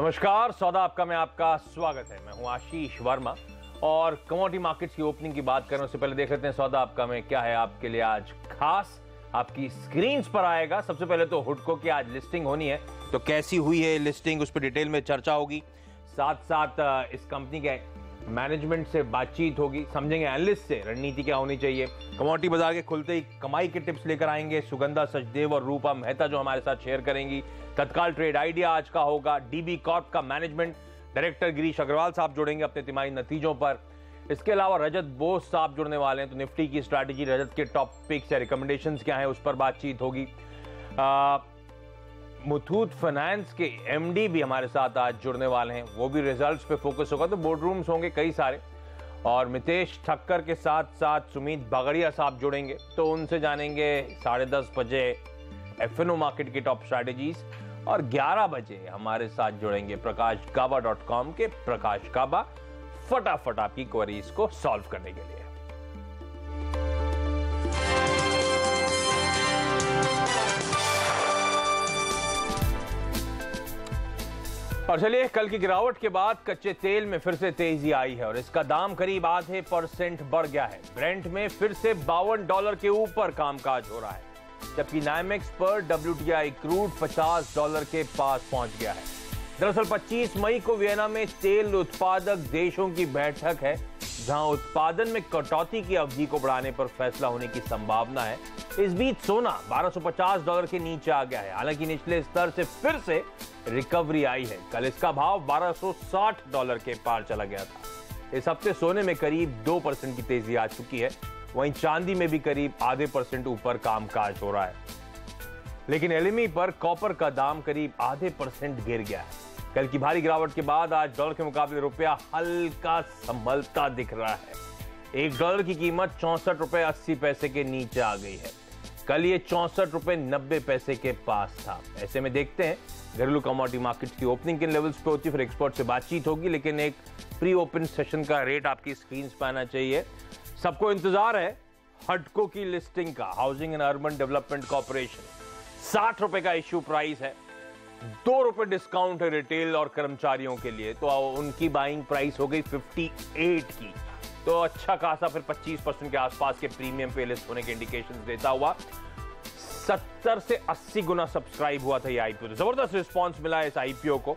नमस्कार, सौदा आपका में आपका स्वागत है। मैं हूं आशीष वर्मा और कमोडिटी मार्केट्स की ओपनिंग की बात करने से पहले देख लेते हैं सौदा आपका में क्या है आपके लिए आज खास। आपकी स्क्रीन पर आएगा। सबसे पहले तो हुडको की आज लिस्टिंग होनी है, तो कैसी हुई है लिस्टिंग उस पर डिटेल में चर्चा होगी। साथ साथ इस कंपनी के मैनेजमेंट से बातचीत होगी, समझेंगे एनालिस्ट से रणनीति क्या होनी चाहिए। कमोडिटी बाजार के खुलते ही कमाई के टिप्स लेकर आएंगे सुगंधा सचदेव और रूपा मेहता जो हमारे साथ शेयर करेंगी। तत्काल ट्रेड आइडिया आज का होगा। डीबी कॉर्प का मैनेजमेंट डायरेक्टर गिरीश अग्रवाल साहब जुड़ेंगे अपने तिमाही नतीजों पर। इसके अलावा रजत बोस साहब जुड़ने वाले हैं, तो निफ्टी की स्ट्रैटेजी, रजत के टॉप पिक्स या रिकमेंडेशंस क्या हैं उस पर बातचीत होगी। मुथूट फाइनेंस के एमडी भी हमारे साथ आज जुड़ने वाले हैं, वो भी रिजल्ट्स पे फोकस होगा। तो बोर्ड रूम्स होंगे कई सारे, और मितेश ठक्कर के साथ साथ सुमित बागड़िया साहब जुड़ेंगे, तो उनसे जानेंगे 10:30 बजे एफएनओ मार्केट की टॉप स्ट्रैटेजीज। और 11 बजे हमारे साथ जुड़ेंगे prakashgaba.com के प्रकाश गाबा, फटाफट आपकी क्वेरीज को सॉल्व करने के लिए। और चलिए, कल की गिरावट के बाद कच्चे तेल में फिर से तेजी आई है और इसका दाम करीब %0.5 बढ़ गया है। ब्रेंट में फिर से $52 के ऊपर कामकाज हो रहा है, जबकि नाइमेक्स पर WTI क्रूड $50 के पास पहुंच गया है। दरअसल 25 मई को वियना में तेल उत्पादक देशों की बैठक है, जहां उत्पादन में कटौती की अवधि को बढ़ाने पर फैसला होने की संभावना है। इस बीच सोना $1250 के नीचे आ गया है, हालांकि निचले स्तर से फिर से रिकवरी आई है। कल इसका भाव $1260 के पार चला गया था। इस हफ्ते सोने में करीब 2% की तेजी आ चुकी है, वहीं चांदी में भी करीब ½ % ऊपर कामकाज हो रहा है। लेकिन एलएमई पर कॉपर का दाम करीब ½ % गिर गया है। कल की भारी गिरावट के बाद आज डॉलर के मुकाबले रुपया हल्का संभलता दिख रहा है। $1 की कीमत ₹64.80 के नीचे आ गई है। कल ये ₹64.90 के पास था। ऐसे में देखते हैं घरेलू कमोडिटी मार्केट की ओपनिंग किन लेवल्स पे होती है, फिर एक्सपर्ट से बातचीत होगी। लेकिन एक प्री ओपन सेशन का रेट आपकी स्क्रीन पर आना चाहिए। सबको इंतजार है हडको की लिस्टिंग का। Housing and urban development corporation, ₹60 का इश्यू प्राइस है, ₹2 डिस्काउंट है रिटेल और कर्मचारियों के लिए, तो उनकी बाइंग प्राइस हो गई 58 की। तो अच्छा खासा फिर 25% के आसपास के प्रीमियम पे लिस्ट होने के इंडिकेशंस देता हुआ 70 से 80 गुना सब्सक्राइब हुआ था ये आईपीओ। जबरदस्त रिस्पांस मिला है इस आईपीओ को।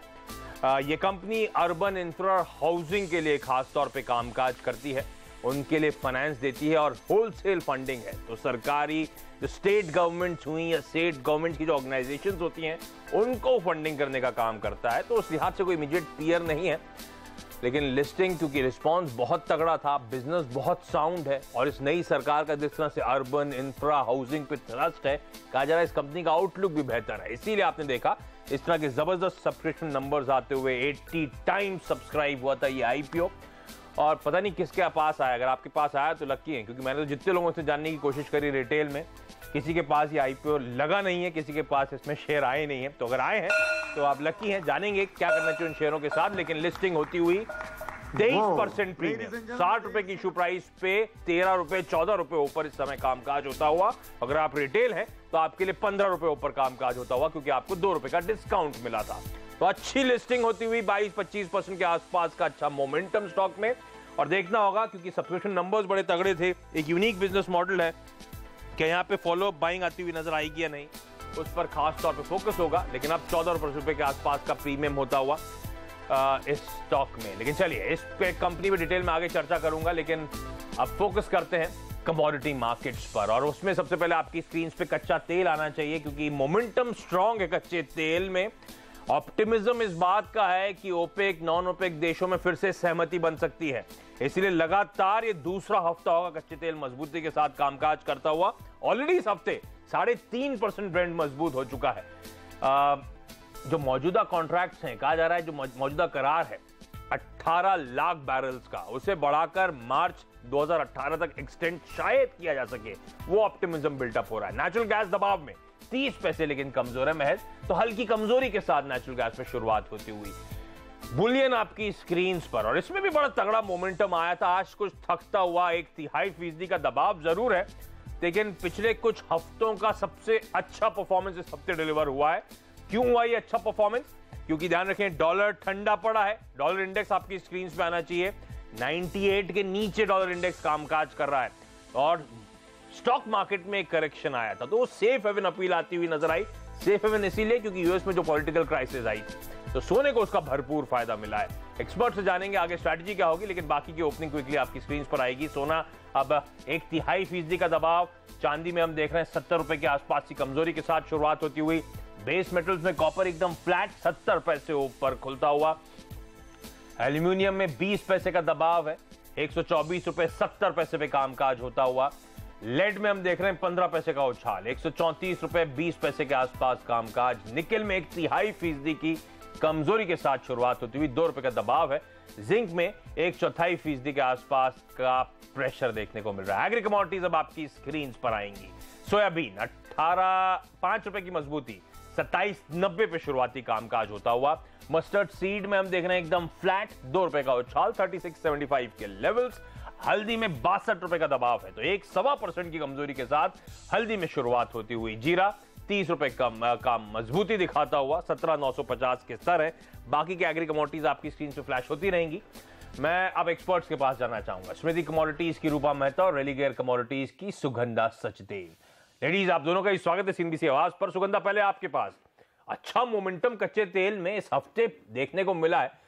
ये कंपनी अर्बन इंफ्रा हाउसिंग के लिए खास तौर पे कामकाज करती है, उनके लिए फाइनेंस देती है और होलसेल फंडिंग है। तो सरकारी जो स्टेट गवर्नमेंट्स हुई या स्टेट गवर्नमेंट की जो ऑर्गेनाइजेशंस होती हैं, उनको फंडिंग करने का काम करता है। तो उस लिहाज से कोई इमीडिएट पीयर नहीं है, लेकिन लिस्टिंग क्योंकि रिस्पांस बहुत तगड़ा था, बिजनेस बहुत साउंड है, और इस नई सरकार का जिस तरह से अर्बन इंफ्रा हाउसिंग पे थ्रस्ट है, कहा जा रहा है इस कंपनी का आउटलुक भी बेहतर है। इसीलिए आपने देखा इस तरह के जबरदस्त सब्सक्रिप्शन नंबर्स आते हुए 80 टाइम्स सब्सक्राइब हुआ था ये आईपीओ। और पता नहीं किसके पास आया, अगर आपके पास आया तो लकी है, क्योंकि मैंने तो जितने लोगों से जानने की कोशिश करी रिटेल में, किसी के पास ये आईपीओ लगा नहीं है, किसी के पास इसमें शेयर आए नहीं है। तो अगर आए हैं तो आप लकी हैं, जानेंगे क्या करना चाहिए उन शेयरों के साथ। लेकिन लिस्टिंग होती हुई 23% प्रीमियम, ₹60 की इशू प्राइस पे ₹13 ₹14 ऊपर इस समय कामकाज होता हुआ। अगर आप रिटेल हैं तो आपके लिए ₹15 ऊपर कामकाज होता हुआ, क्योंकि आपको ₹2 का डिस्काउंट मिला था। तो अच्छी लिस्टिंग होती हुई 22-25% के आसपास का अच्छा मोमेंटम स्टॉक में। और देखना होगा क्योंकि सब्सक्रिप्शन नंबर्स बड़े तगड़े थे। एक यूनिक बिजनेस मॉडल है कि यहाँ पे फॉलो अप बाइंग आती हुई नजर आएगी या नहीं, उस पर खास तौर पे फोकस होगा। लेकिन अब ₹14 के आसपास का प्रीमियम होता हुआ इस स्टॉक में। लेकिन चलिए, इस पे कंपनी में डिटेल में आगे चर्चा करूंगा, लेकिन अब फोकस करते हैं कमोडिटी मार्केट्स पर। और उसमें सबसे पहले आपकी स्क्रीन पे कच्चा तेल आना चाहिए, क्योंकि मोमेंटम स्ट्रांग है कच्चे तेल में। ऑप्टिमिज्म इस बात का है कि ओपेक नॉन ओपेक देशों में फिर से सहमति बन सकती है, इसलिए लगातार ये दूसरा हफ्ता होगा कच्चे तेल मजबूती के साथ कामकाज करता हुआ। ऑलरेडी इस हफ्ते 3.5% ब्रेंट मजबूत हो चुका है। जो मौजूदा कॉन्ट्रैक्ट्स हैं, कहा जा रहा है जो मौजूदा करार है 18 लाख बैरल्स का, उसे बढ़ाकर मार्च 2018 तक एक्सटेंड शायद किया जा सके, वो ऑप्टिमिज्म बिल्टअप हो रहा है। नेचुरल गैस दबाव में 30 पैसे लेकिन कमजोर है महज, तो हल्की कमजोरी के साथ नेचुरल गैस में शुरुआत होती हुई। बुलियन आपकी स्क्रीन पर, और इसमें भी बड़ा तगड़ा मोमेंटम आया था। आज कुछ थकता हुआ 1/3% का दबाव जरूर है, लेकिन पिछले कुछ हफ्तों का सबसे अच्छा परफॉर्मेंस इस हफ्ते डिलीवर हुआ है। क्यों हुआ ये अच्छा परफॉर्मेंस? क्योंकि ध्यान रखें डॉलर ठंडा पड़ा है। डॉलर इंडेक्स आपकी स्क्रीन पे आना चाहिए, 98 के नीचे डॉलर इंडेक्स कामकाज कर रहा है और स्टॉक मार्केट में एक करेक्शन आया था, तो वो सेफ हेवन अपील आती हुई नजर आई। सेफ हेवन इसीलिए क्योंकि यूएस में जो पॉलिटिकल क्राइसिस आई तो सोने को उसका भरपूर फायदा मिला है। एक्सपर्ट से जानेंगे आगे स्ट्रैटेजी क्या होगी, लेकिन बाकी की ओपनिंग क्विकली आपकी स्क्रीन पर आएगी। सोना अब 1/3% का दबाव, चांदी में हम देख रहे हैं 70 रुपए के आसपास की कमजोरी के साथ शुरुआत होती हुई। बेस मेटल्स में कॉपर एकदम फ्लैट 70 पैसे ऊपर खुलता हुआ। एल्यूमिनियम में 20 पैसे का दबाव है, 124 रुपए 70 पैसे पे कामकाज होता हुआ। लेड में हम देख रहे हैं 15 पैसे का उछाल, 134 रुपए 20 पैसे के आसपास कामकाज। निकेल में 1/3% की कमजोरी के साथ शुरुआत होती हुई 2 रुपए का दबाव है। जिंक में 1/4% के आसपास का प्रेशर देखने को मिल रहा है। एग्री कमोडिटीज अब आपकी स्क्रीन पर आएंगी। सोयाबीन 5 रुपए की मजबूती, 27.90 पे शुरुआती कामकाज होता हुआ। मस्टर्ड सीड में हम देख रहे हैं एकदम फ्लैट, 2 रुपए का उछाल, 36.75 के लेवल्स। हल्दी में 62 रुपए का दबाव है, तो 1.25% की कमजोरी के साथ हल्दी में शुरुआत होती हुई। जीरा 30 रुपए का मजबूती दिखाता हुआ, 17,950 के स्तर है। बाकी के एग्री कमोडिटीज आपकी स्क्रीन पे फ्लैश होती रहेंगी। मैं अब एक्सपर्ट्स के पास जाना चाहूंगा। स्मृति कमोडिटीज की रूपा मेहता और रेलिगेयर कमोडिटीज की सुगंधा सचदेव। लेडीज, आप दोनों का ही स्वागत है सीएनबीसी आवाज पर। सुगंधा, पहले आपके पास अच्छा मोमेंटम कच्चे तेल में इस हफ्ते देखने को मिला है,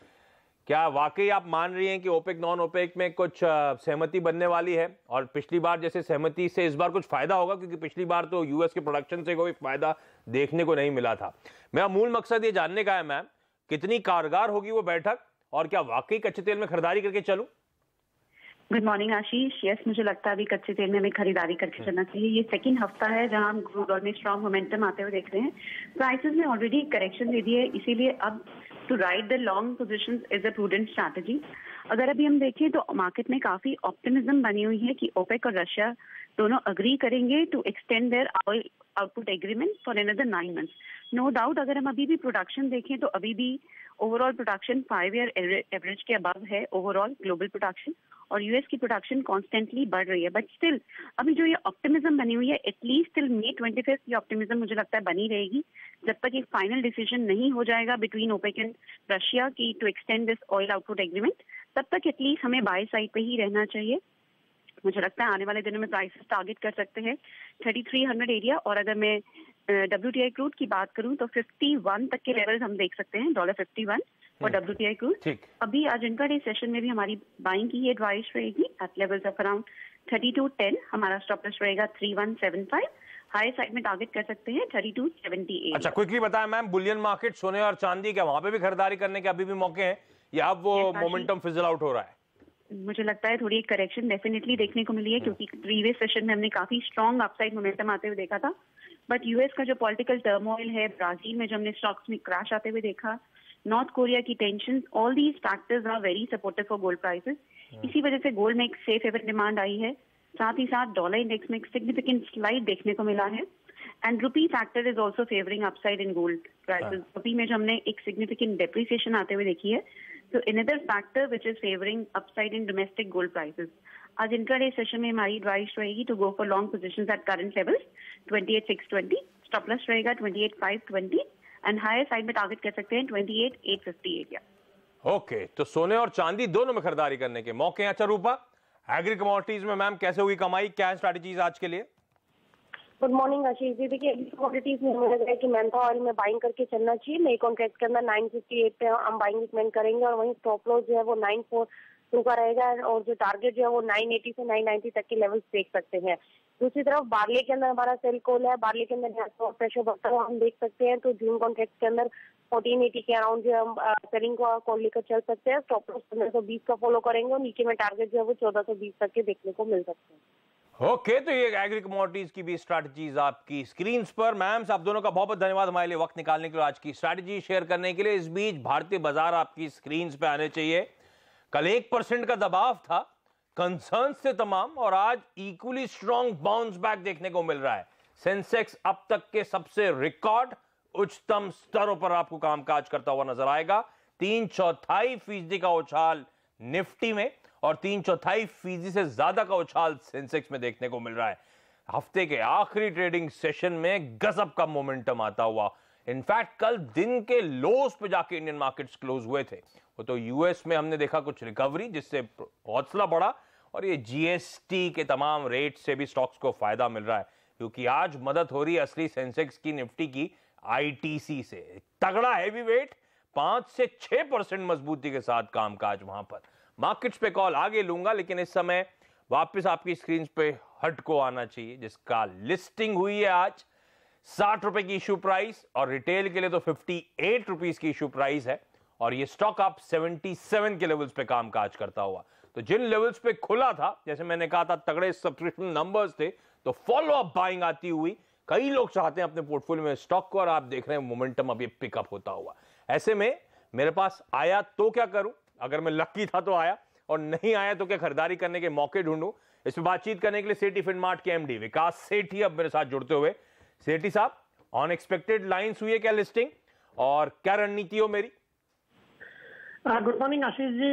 क्या वाकई आप मान रही हैं कि ओपेक नॉन ओपेक में कुछ सहमति बनने वाली है और पिछली बार जैसे सहमति से इस बार कुछ फायदा होगा? क्योंकि पिछली बार तो यूएस के प्रोडक्शन से कोई फायदा देखने को नहीं मिला था। मेरा मूल मकसद ये जानने का है मैम, कितनी कारगर होगी वो बैठक और क्या वाकई कच्चे तेल में खरीदारी करके चलूं? गुड मॉर्निंग आशीष। यस, मुझे लगता है अभी कच्चे तेल में हमें खरीदारी करके चलना चाहिए। ये सेकंड हफ्ता है जहां हम क्रूड ऑयल में स्ट्रॉन्ग मोमेंटम आते हुए देख रहे हैं। प्राइसेस में ऑलरेडी करेक्शन दे दी है, इसीलिए अब to ride the long positions is a prudent strategy. अगर अभी हम देखें तो मार्केट में काफी ऑप्टिमिज्म बनी हुई है कि ओपेक और रशिया दोनों अग्री करेंगे to extend their oil output agreement for another 9 months. No doubt अगर हम अभी भी प्रोडक्शन देखें तो अभी भी ओवरऑल प्रोडक्शन 5 ईयर एवरेज के अबव है ओवरऑल ग्लोबल प्रोडक्शन, और यूएस की प्रोडक्शन कॉन्स्टेंटली बढ़ रही है। बट स्टिल अभी जो ये ऑप्टिमिज्म बनी हुई है, एटलीस्ट टिल May 25 ये ऑप्टिमिज्म मुझे लगता है बनी रहेगी जब तक एक फाइनल डिसीजन नहीं हो जाएगा बिटवीन ओपेक एंड रशिया की to extend this oil output agreement. तब तक एटलीस्ट हमें बाय साइड पे ही रहना चाहिए। मुझे लगता है आने वाले दिनों में प्राइसेस टारगेट कर सकते हैं 3300 एरिया, और अगर मैं WTI क्रूड की बात करूं तो 51 तक के लेवल्स हम देख सकते हैं, $51 और WTI क्रूड। अभी आज इंट्राडे सेशन में भी हमारी बाइंग की एडवाइस रहेगी एट लेवल्स ऑफ अराउंड 3210। हमारा स्टॉप लॉस रहेगा 3175। हाई साइड में टारगेट कर सकते हैं 3278। अच्छा, क्विकली बताएं मैम, बुलियन मार्केट सोने और चांदी, क्या वहां पे भी खरीदारी करने के अभी भी मौके हैं या अब वो मोमेंटम फिजल आउट हो रहा है? मुझे लगता है थोड़ी एक करेक्शन डेफिनेटली देखने को मिली है, क्योंकि प्रीवियस सेशन में हमने काफी स्ट्रॉन्ग अपसाइड मोमेंटम आते हुए देखा था। बट यूएस का जो पॉलिटिकल टर्मोइल है, ब्राजील में जो हमने स्टॉक्स में क्रैश आते हुए देखा, नॉर्थ कोरिया की tension, all these factors are very supportive for gold prices. इसी वजह से गोल्ड में एक सेफ हेवन डिमांड आई है। साथ ही साथ डॉलर इंडेक्स में एक सिग्निफिकेंट स्लाइड देखने को मिला है, and rupee factor is also favouring upside in gold prices. Rupee में जो हमने एक सिग्निफिकेंट डेप्रिसिएशन आते हुए देखी है, तो another factor which is favoring upside in domestic gold prices. आज इंट्राडे सेशन में हमारी एडवाइस रहेगी to go for long positions at current levels 28,620, stop loss रहेगा 28,520 एंड हायर साइड में टारगेट कर सकते हैं 28,850 एरिया। ओके, तो सोने और चांदी दोनों में खरीदारी करने के मौके हैं। अच्छा रूपा, एग्री कमोडिटीज में मैम कैसे हुई कमाई, क्या है स्ट्रैटेजीज आज के लिए? Good morning Ashish ji. देखिए कमोडिटीज में मुझे लग रहा है कि मैंथा ऑयल में बाइंग करके चलना चाहिए। नई कॉन्ट्रैक्ट के अंदर 958 पे हम बाइंग रिकमेंड करेंगे, और वहीं स्टॉप लॉस जो है वो 942 का रहेगा, और जो टारगेट जो है वो 980 से 990 तक के लेवल्स देख सकते हैं। दूसरी तरफ बार्ले के अंदर हमारा सेल कॉल है, बार्ले के अंदर प्रेशर बढ़ता हुआ हम देख सकते हैं। तो जून कॉन्ट्रैक्ट के अंदर 1480 के अराउंड जो हम सेलिंग को कॉल लेकर चल सकते हैं। स्टॉप लॉस 1520 का फॉलो करेंगे, और नीचे में टारगेट जो है वो 1420 तक के देखने को मिल सकते हैं। ओके, तो ये एग्री कमोडिटीज की भी स्ट्रैटेजीज आपकी स्क्रीन पर। मैम्स, आप दोनों का बहुत बहुत धन्यवाद हमारे लिए वक्त निकालने के लिए, आज की स्ट्रैटेजी शेयर करने के लिए। इस बीच भारतीय बाजार आपकी स्क्रीन पे आने चाहिए। कल 1% का दबाव था, कंसर्न से तमाम, और आज इक्वली स्ट्रॉन्ग बाउंस बैक देखने को मिल रहा है। सेंसेक्स अब तक के सबसे रिकॉर्ड उच्चतम स्तरों पर आपको कामकाज करता हुआ नजर आएगा। 3/4% का उछाल निफ्टी में और 3/4% से ज्यादा का उछाल सेंसेक्स में देखने को मिल रहा है। हफ्ते के आखिरी ट्रेडिंग सेशन में गजब का मोमेंटम आता हुआ इनफैक्ट कल दिन के लोस पे जाके इंडियन मार्केट्स क्लोज हुए थे। वो तो यूएस में हमने देखा कुछ रिकवरी जिससे हौसला बढ़ा, और ये जीएसटी के तमाम रेट से भी स्टॉक्स को फायदा मिल रहा है, क्योंकि आज मदद हो रही है असली सेंसेक्स की, निफ्टी की आईटीसी से। तगड़ा हैवी वेट 5 से 6% मजबूती के साथ कामकाज वहां पर। मार्केट्स पे कॉल आगे लूंगा, लेकिन इस समय वापस आपकी स्क्रीन पे हटको आना चाहिए, जिसका लिस्टिंग हुई है आज 60 रुपए की इशू प्राइस, और रिटेल के लिए तो 58 रुपीज की इशू प्राइस है, और ये स्टॉक आप 77 के लेवल्स पे कामकाज करता हुआ। तो जिन लेवल्स पे खुला था, जैसे मैंने कहा था तगड़े सब्सक्रिप्शन नंबर्स थे, तो फॉलो अप बाइंग आती हुई कई लोग चाहते हैं अपने पोर्टफोलियो में स्टॉक को, और आप देख रहे हैं मोमेंटम अभी पिकअप होता हुआ। ऐसे में मेरे पास आया तो क्या करूं, अगर मैं लकी था तो आया, और नहीं आया तो क्या खरीदारी करने के मौके ढूंढूं। इस पर बातचीत करने के लिए सेठी फिनमार्ट के एमडी विकास सेठी अब मेरे साथ जुड़ते हुए। सेठी साहब, अनएक्सपेक्टेड लाइंस हुई है क्या लिस्टिंग, और क्या रणनीति हो मेरी? Good morning Ashish ji.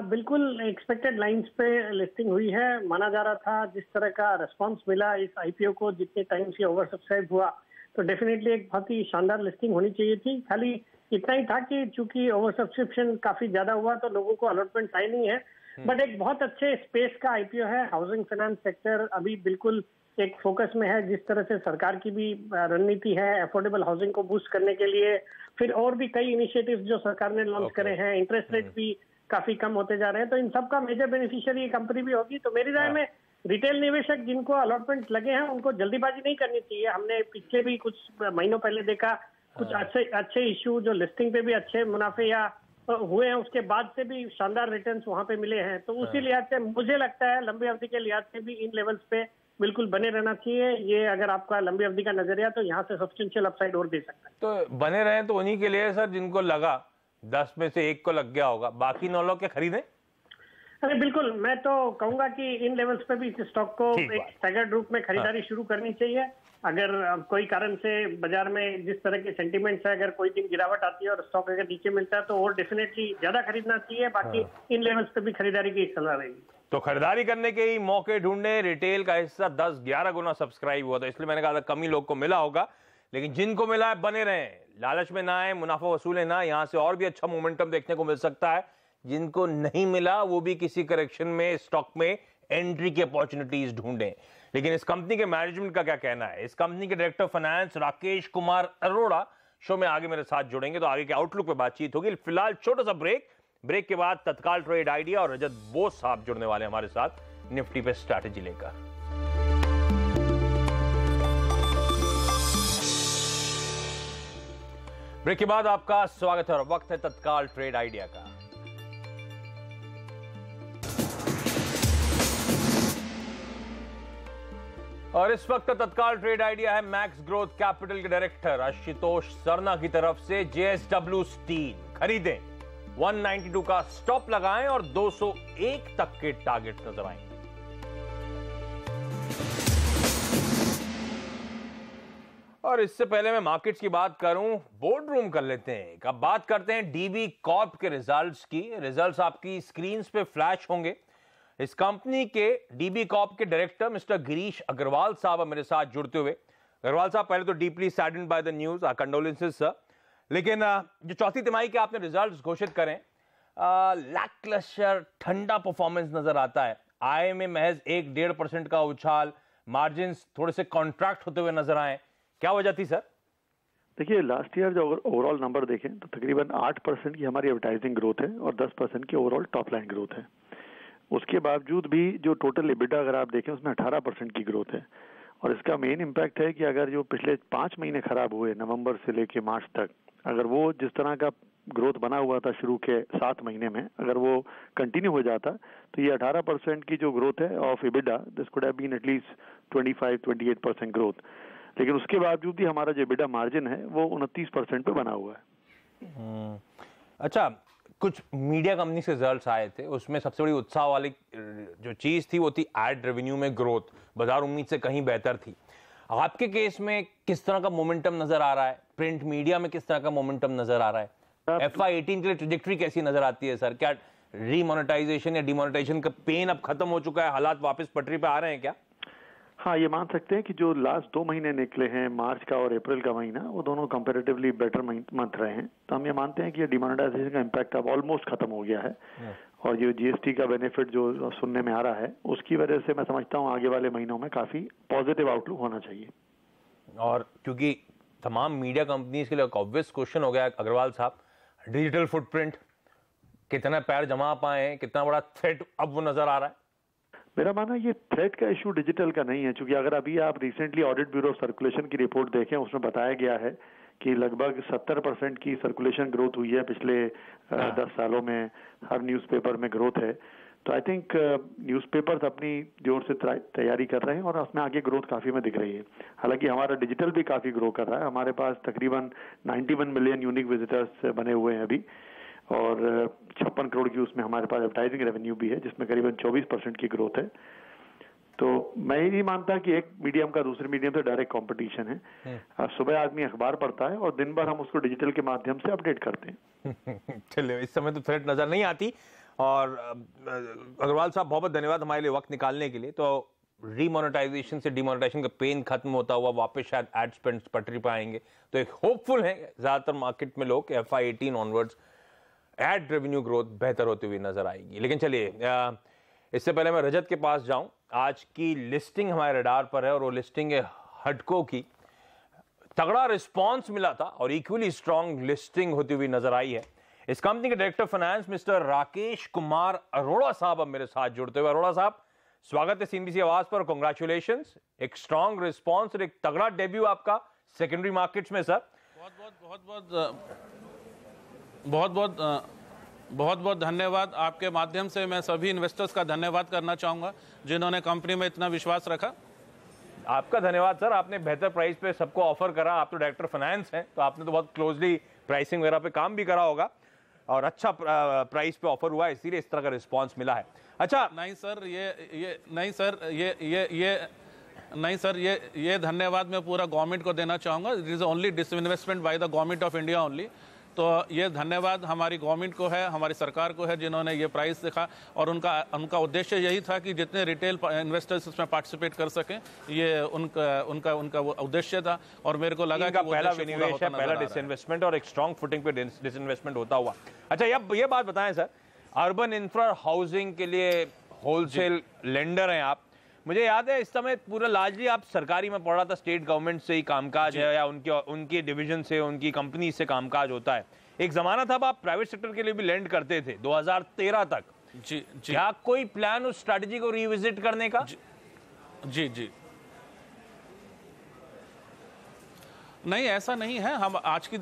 बिल्कुल एक्सपेक्टेड लाइंस पे लिस्टिंग हुई है। माना जा रहा था जिस तरह का रिस्पांस मिला इस आईपीओ को, जितने टाइम से ओवर सब्सक्राइब हुआ, तो डेफिनेटली एक बहुत ही शानदार लिस्टिंग होनी चाहिए थी। खाली इतना ही था कि चूंकि ओवर सब्सक्रिप्शन काफी ज्यादा हुआ तो लोगों को अलॉटमेंट आई नहीं है, बट एक बहुत अच्छे स्पेस का आईपीओ है। हाउसिंग फाइनेंस सेक्टर अभी बिल्कुल एक फोकस में है, जिस तरह से सरकार की भी रणनीति है अफोर्डेबल हाउसिंग को बूस्ट करने के लिए। फिर और भी कई इनिशिएटिव्स जो सरकार ने लॉन्च करे हैं, इंटरेस्ट रेट भी काफी कम होते जा रहे हैं, तो इन सब का मेजर बेनिफिशियरी कंपनी भी होगी। तो मेरी राय में रिटेल निवेशक जिनको अलॉटमेंट लगे हैं उनको जल्दीबाजी नहीं करनी चाहिए। हमने पिछले भी कुछ महीनों पहले देखा कुछ अच्छे इश्यू जो लिस्टिंग पे भी अच्छे मुनाफे या हुए हैं, उसके बाद से भी शानदार रिटर्न्स वहां पे मिले हैं। तो उसी लिहाज से मुझे लगता है लंबी अवधि के लिहाज से भी इन लेवल्स पे बिल्कुल बने रहना चाहिए। ये अगर आपका लंबी अवधि का नजरिया तो यहाँ से सब्सटेंशियल अपसाइड और दे सकता है। तो बने रहे तो उन्हीं के लिए सर जिनको लगा 10 में से 1 को लग गया होगा, बाकी 9 लोग क्या खरीदें? अरे बिल्कुल, मैं तो कहूंगा कि इन लेवल्स पे भी इस स्टॉक को एक स्टैगर्ड रूप में खरीदारी शुरू करनी चाहिए। अगर कोई कारण से बाजार में जिस तरह के सेंटीमेंट्स है, अगर कोई दिन गिरावट आती है और स्टॉक अगर नीचे मिलता है तो और डेफिनेटली ज्यादा खरीदना चाहिए। बाकी इन लेवल्स पे भी खरीदारी की सलाह रहेगी। तो खरीदारी करने के ही मौके ढूंढने। रिटेल का हिस्सा 10-11 गुना सब्सक्राइब हुआ था, इसलिए मैंने कहा था कम ही लोग को मिला होगा, लेकिन जिनको मिला है बने रहे, लालच में ना आए, मुनाफा वसूले ना। यहां से और भी अच्छा मोमेंटम देखने को मिल सकता है। जिनको नहीं मिला वो भी किसी करेक्शन में स्टॉक में एंट्री की अपॉर्चुनिटीज ढूंढें। लेकिन इस कंपनी के मैनेजमेंट का क्या कहना है? इस कंपनी के director finance Rakesh Kumar Arora show में आगे मेरे साथ जुड़ेंगे, तो आगे के आउटलुक पे बातचीत होगी। फिलहाल छोटा सा ब्रेक के बाद तत्काल ट्रेड आइडिया और रजत बोस साहब जुड़ने वाले हमारे साथ निफ्टी पे स्ट्रैटेजी लेकर। ब्रेक के बाद आपका स्वागत है और वक्त है तत्काल ट्रेड आइडिया का। और इस वक्त का तत्काल ट्रेड आइडिया है मैक्स ग्रोथ कैपिटल के डायरेक्टर आशुतोष सरना की तरफ से। जेएसडब्ल्यू स्टील खरीदें, 192 का स्टॉप लगाएं और 201 तक के टारगेट नजर आएंगे। और इससे पहले मैं मार्केट्स की बात करूं, बोर्ड रूम कर लेते हैं। अब बात करते हैं डीबी कॉर्प के रिजल्ट्स की। रिजल्ट्स आपकी स्क्रीन पे फ्लैश होंगे। इस कंपनी के डीबी कॉर्प के डायरेक्टर मिस्टर गिरीश अग्रवाल साहब मेरे साथ जुड़ते हुए। अग्रवाल साहब, पहले तो deeply saddened by the news, our condolences sir. लेकिन जो चौथी तिमाही के आपने रिजल्ट्स घोषित करें, लैकलस्टर ठंडा परफॉर्मेंस नजर आता है। आय में महज 1-1.5% का उछाल, मार्जिन थोड़े से कॉन्ट्रैक्ट होते हुए नजर आए। क्या वजह थी सर? देखिए, लास्ट ईयर जो अगर ओवरऑल नंबर देखें तो तकरीबन 8% की हमारी एडवर्टाइजिंग ग्रोथ है और 10% की ओवरऑल टॉप लाइन ग्रोथ है। उसके बावजूद भी जो टोटल एबिटा अगर आप देखें उसमें 18% की ग्रोथ है। और इसका मेन इम्पैक्ट है कि अगर जो पिछले 5 महीने खराब हुए नवंबर से लेके मार्च तक, अगर वो जिस तरह का ग्रोथ बना हुआ था शुरू के 7 महीने में, अगर वो कंटिन्यू हो जाता तो ये 18% की जो ग्रोथ है of EBITDA, this could have been at least 25-28% growth. लेकिन उसके बावजूद भी हमारा जो एबिटा मार्जिन है वो 29% पे बना हुआ है। अच्छा, कुछ मीडिया कंपनी से रिजल्ट्स आए थे, उसमें सबसे बड़ी उत्साह वाली जो चीज थी वो थी एड रेवेन्यू में ग्रोथ। बाजार उम्मीद से कहीं बेहतर थी। आपके केस में किस तरह का मोमेंटम नजर आ रहा है? प्रिंट मीडिया में किस तरह का मोमेंटम नजर आ रहा है? FY18 के लिए ट्रैजेक्टरी कैसी नजर आती है सर? क्या रीमोनेटाइजेशन या डिमोनेटाइजेशन का पेन अब खत्म हो चुका है, हालात वापस पटरी पे आ रहे हैं क्या? हाँ, ये मान सकते हैं कि जो लास्ट 2 महीने निकले हैं, मार्च का और अप्रैल का महीना, वो दोनों कंपैरेटिवली बेटर मंथ रहे हैं। तो हम ये मानते हैं कि ये डिमोनेटाइजेशन का इम्पैक्ट अब ऑलमोस्ट खत्म हो गया है और ये जीएसटी का बेनिफिट जो सुनने में आ रहा है, उसकी वजह से मैं समझता हूँ आगे वाले महीनों में काफी पॉजिटिव आउटलुक होना चाहिए। और क्योंकि तमाम मीडिया कंपनीज के लिए एक ऑब्वियस क्वेश्चन हो गया अग्रवाल साहब, डिजिटल फुटप्रिंट कितना पैर जमा पाए हैं, कितना बड़ा थ्रेट अब वो नजर आ रहा है? मेरा मानना ये थ्रेट का इशू डिजिटल का नहीं है, क्योंकि अगर अभी आप रिसेंटली ऑडिट ब्यूरो सर्कुलेशन की रिपोर्ट देखें, उसमें बताया गया है कि लगभग 70% की सर्कुलेशन ग्रोथ हुई है पिछले 10 सालों में, हर न्यूज़पेपर में ग्रोथ है। तो आई थिंक न्यूज़पेपर्स अपनी जोर से तैयारी कर रहे हैं और उसमें आगे ग्रोथ काफी में दिख रही है। हालांकि हमारा डिजिटल भी काफी ग्रो कर रहा है, हमारे पास तकरीबन 91 मिलियन यूनिक विजिटर्स बने हुए हैं अभी और 56 करोड़ की उसमें हमारे पास एडवर्टाइजिंग रेवेन्यू भी है, जिसमें करीबन 24% की ग्रोथ है। तो मैं ये नहीं मानता कि एक मीडियम का दूसरे मीडियम से डायरेक्ट कंपटीशन है। सुबह आदमी अखबार पढ़ता है और दिन भर हम उसको डिजिटल के माध्यम से अपडेट करते हैं। चलिए, इस समय तो थ्रेट नजर नहीं आती। और अग्रवाल साहब, बहुत बहुत धन्यवाद हमारे लिए वक्त निकालने के लिए। तो रीमोनेटाइजेशन से डिमोनेटाइजेशन का पेन खत्म होता हुआ वापस शायद एड स्पेंड पटरी पर आएंगे, तो एक होपफुल है ज्यादातर मार्केट में लोग FY18 onwards ad revenue growth बेहतर होती हुई नजर आएगी। लेकिन चलिए, इससे पहले मैं रजत के पास जाऊं, आज की लिस्टिंग हमारे रडार पर है और वो लिस्टिंग है हडको की। तगड़ा रिस्पांस मिला था और इक्वली स्ट्रांग लिस्टिंग होती हुई नजर आई है। इस कंपनी के director finance mister Rakesh Kumar Arora साहब अब मेरे साथ जुड़ते हुए। अरोड़ा साहब, स्वागत है CNBC आवाज पर, कांग्रेचुलेशंस। एक स्ट्रांग रिस्पांस और एक तगड़ा डेब्यू आपका सेकेंडरी मार्केट्स में सर। बहुत बहुत धन्यवाद। आपके माध्यम से मैं सभी इन्वेस्टर्स का धन्यवाद करना चाहूंगा जिन्होंने कंपनी में इतना विश्वास रखा। आपका धन्यवाद सर, आपने बेहतर प्राइस पे सबको ऑफर करा। आप तो डायरेक्टर फाइनेंस हैं, तो आपने तो बहुत क्लोजली प्राइसिंग वगैरह पे काम भी करा होगा और अच्छा प्राइस पे ऑफर हुआ है, इसीलिए इस तरह का रिस्पांस मिला है। अच्छा, नहीं सर, ये धन्यवाद मैं पूरा गवर्नमेंट को देना चाहूंगा। It is only disinvestment by the government of India only. तो ये धन्यवाद हमारी गवर्नमेंट को है, हमारी सरकार को है, जिन्होंने ये प्राइस देखा और उनका उद्देश्य यही था कि जितने रिटेल इन्वेस्टर्स इसमें पार्टिसिपेट कर सकें, ये उनका वो उद्देश्य था। और मेरे को लगा कि पहला विनिवेश है, पहला डिसइन्वेस्टमेंट और एक स्ट्रांग फुटिंग पे डिसइन्वेस्टमेंट होता हुआ। अच्छा, ये बात बताएं सर, अर्बन इंफ्रा हाउसिंग के लिए होलसेल लेंडर हैं आप। मुझे याद है इस समय पूरा लार्जली आप सरकारी में पढ़ रहा था, स्टेट गवर्नमेंट से ही कामकाज है या उनके डिवीजन से, उनकी कंपनी से कामकाज होता है। एक जमाना था आप प्राइवेट सेक्टर के लिए भी लेंड करते थे 2013 तक। जी। क्या कोई प्लान उस स्ट्रैटेजी को रिविजिट करने का? जी। नहीं, ऐसा नहीं है। हम आज की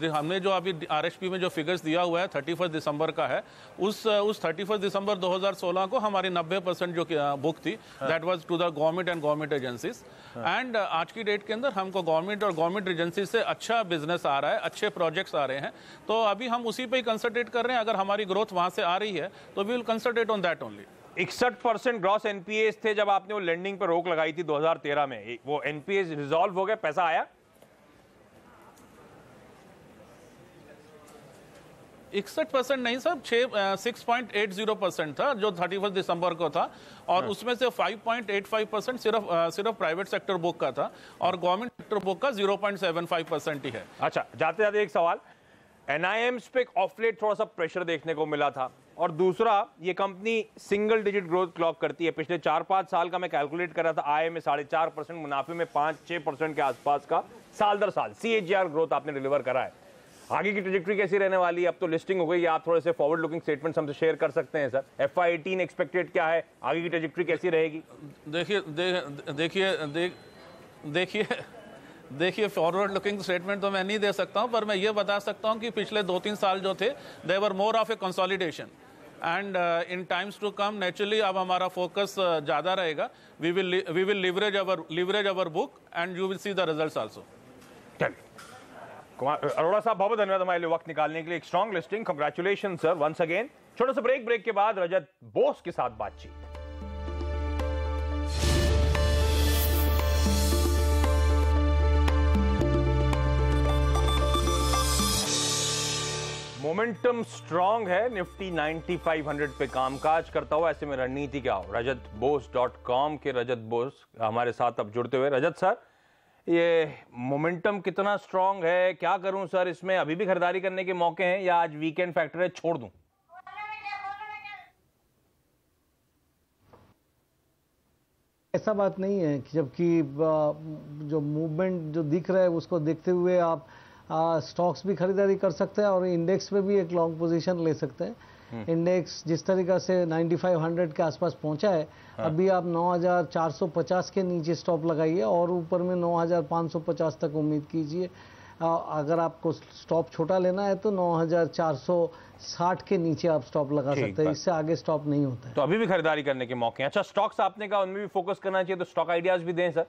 हमने जो अभी RHP में जो फिगर्स दिया हुआ है 31 दिसंबर का है, उस 31 दिसंबर 2016 को हमारी 90% जो बुक थी that was to the government and government agencies. And आज की डेट के अंदर हमको गवर्नमेंट और गवर्नमेंट एजेंसी से अच्छा बिजनेस आ रहा है, अच्छे प्रोजेक्ट्स आ रहे हैं। तो अभी हम उसी पे ही कंसंट्रेट कर रहे हैं। अगर हमारी ग्रोथ वहां से आ रही है तो we will concentrate on that only. 61% gross NPAs थे जब आपने वो लेंडिंग पर रोक लगाई थी 2013 में। वो NPAs रिजॉल्व हो गए, पैसा आया? 61% नहीं सर, 6.80% था जो 31 दिसंबर को था और उसमें से 5.85% सिर्फ प्राइवेट सेक्टर बुक का था और गवर्नमेंट सेक्टर बुक का 0.75% ही है। अच्छा, जाते जाते एक सवाल, NIMs पे ऑफलेट थोड़ा सा प्रेशर देखने को मिला था और दूसरा, ये company single digit growth clock करती है। पिछले 4-5 साल का मैं कैलकुलेट कर रहा था, आय में 4.5%, मुनाफे में 5-6% के आसपास का साल दर साल CAGR ग्रोथ आपने डिलीवर करा है। आगे की ट्रेजेक्टरी कैसी रहने वाली है? अब तो लिस्टिंग हो गई, आप थोड़े से फॉरवर्ड लुकिंग स्टेटमेंट्स हमसे शेयर कर सकते हैं सर। FY18 एक्सपेक्टेड क्या है, आगे की ट्रेजेक्टरी कैसी रहेगी? देखिए फॉरवर्ड लुकिंग स्टेटमेंट तो मैं नहीं दे सकता हूं, पर मैं ये बता सकता हूं कि पिछले 2-3 साल जो थे they were more of a consolidation and in times to come naturally अब हमारा फोकस ज्यादा रहेगा। We will leverage our book and you will see the results also. Arora साहब, बहुत धन्यवाद हमारे लिए वक्त निकालने के लिए। एक strong listing, congratulation sir once again. छोटा सा ब्रेक के बाद रजत बोस के साथ बातचीत। मोमेंटम स्ट्रांग है, निफ्टी 9500 पे कामकाज करता हुआ। ऐसे में रणनीति क्या हो? rajatbose.com के रजत बोस हमारे साथ अब जुड़ते हुए। रजत सर, ये मोमेंटम कितना स्ट्रांग है, क्या करूं सर इसमें? अभी भी खरीदारी करने के मौके हैं या आज वीकेंड फैक्टर है, छोड़ दूं? ऐसा बात नहीं है कि जबकि जो मूवमेंट जो दिख रहा है उसको देखते हुए आप स्टॉक्स भी खरीदारी कर सकते हैं और इंडेक्स में भी एक लॉन्ग पोजीशन ले सकते हैं। इंडेक्स जिस तरीका से 9500 के आसपास पहुंचा है, अभी आप 9450 के नीचे स्टॉप लगाइए और ऊपर में 9550 तक उम्मीद कीजिए। अगर आपको स्टॉप छोटा लेना है तो 9460 के नीचे आप स्टॉप लगा सकते हैं, इससे आगे स्टॉप नहीं होता है। तो अभी भी खरीदारी करने के मौके हैं। अच्छा, स्टॉक्स आपने कहा उनमें भी फोकस करना चाहिए, तो स्टॉक आइडियाज भी दें सर।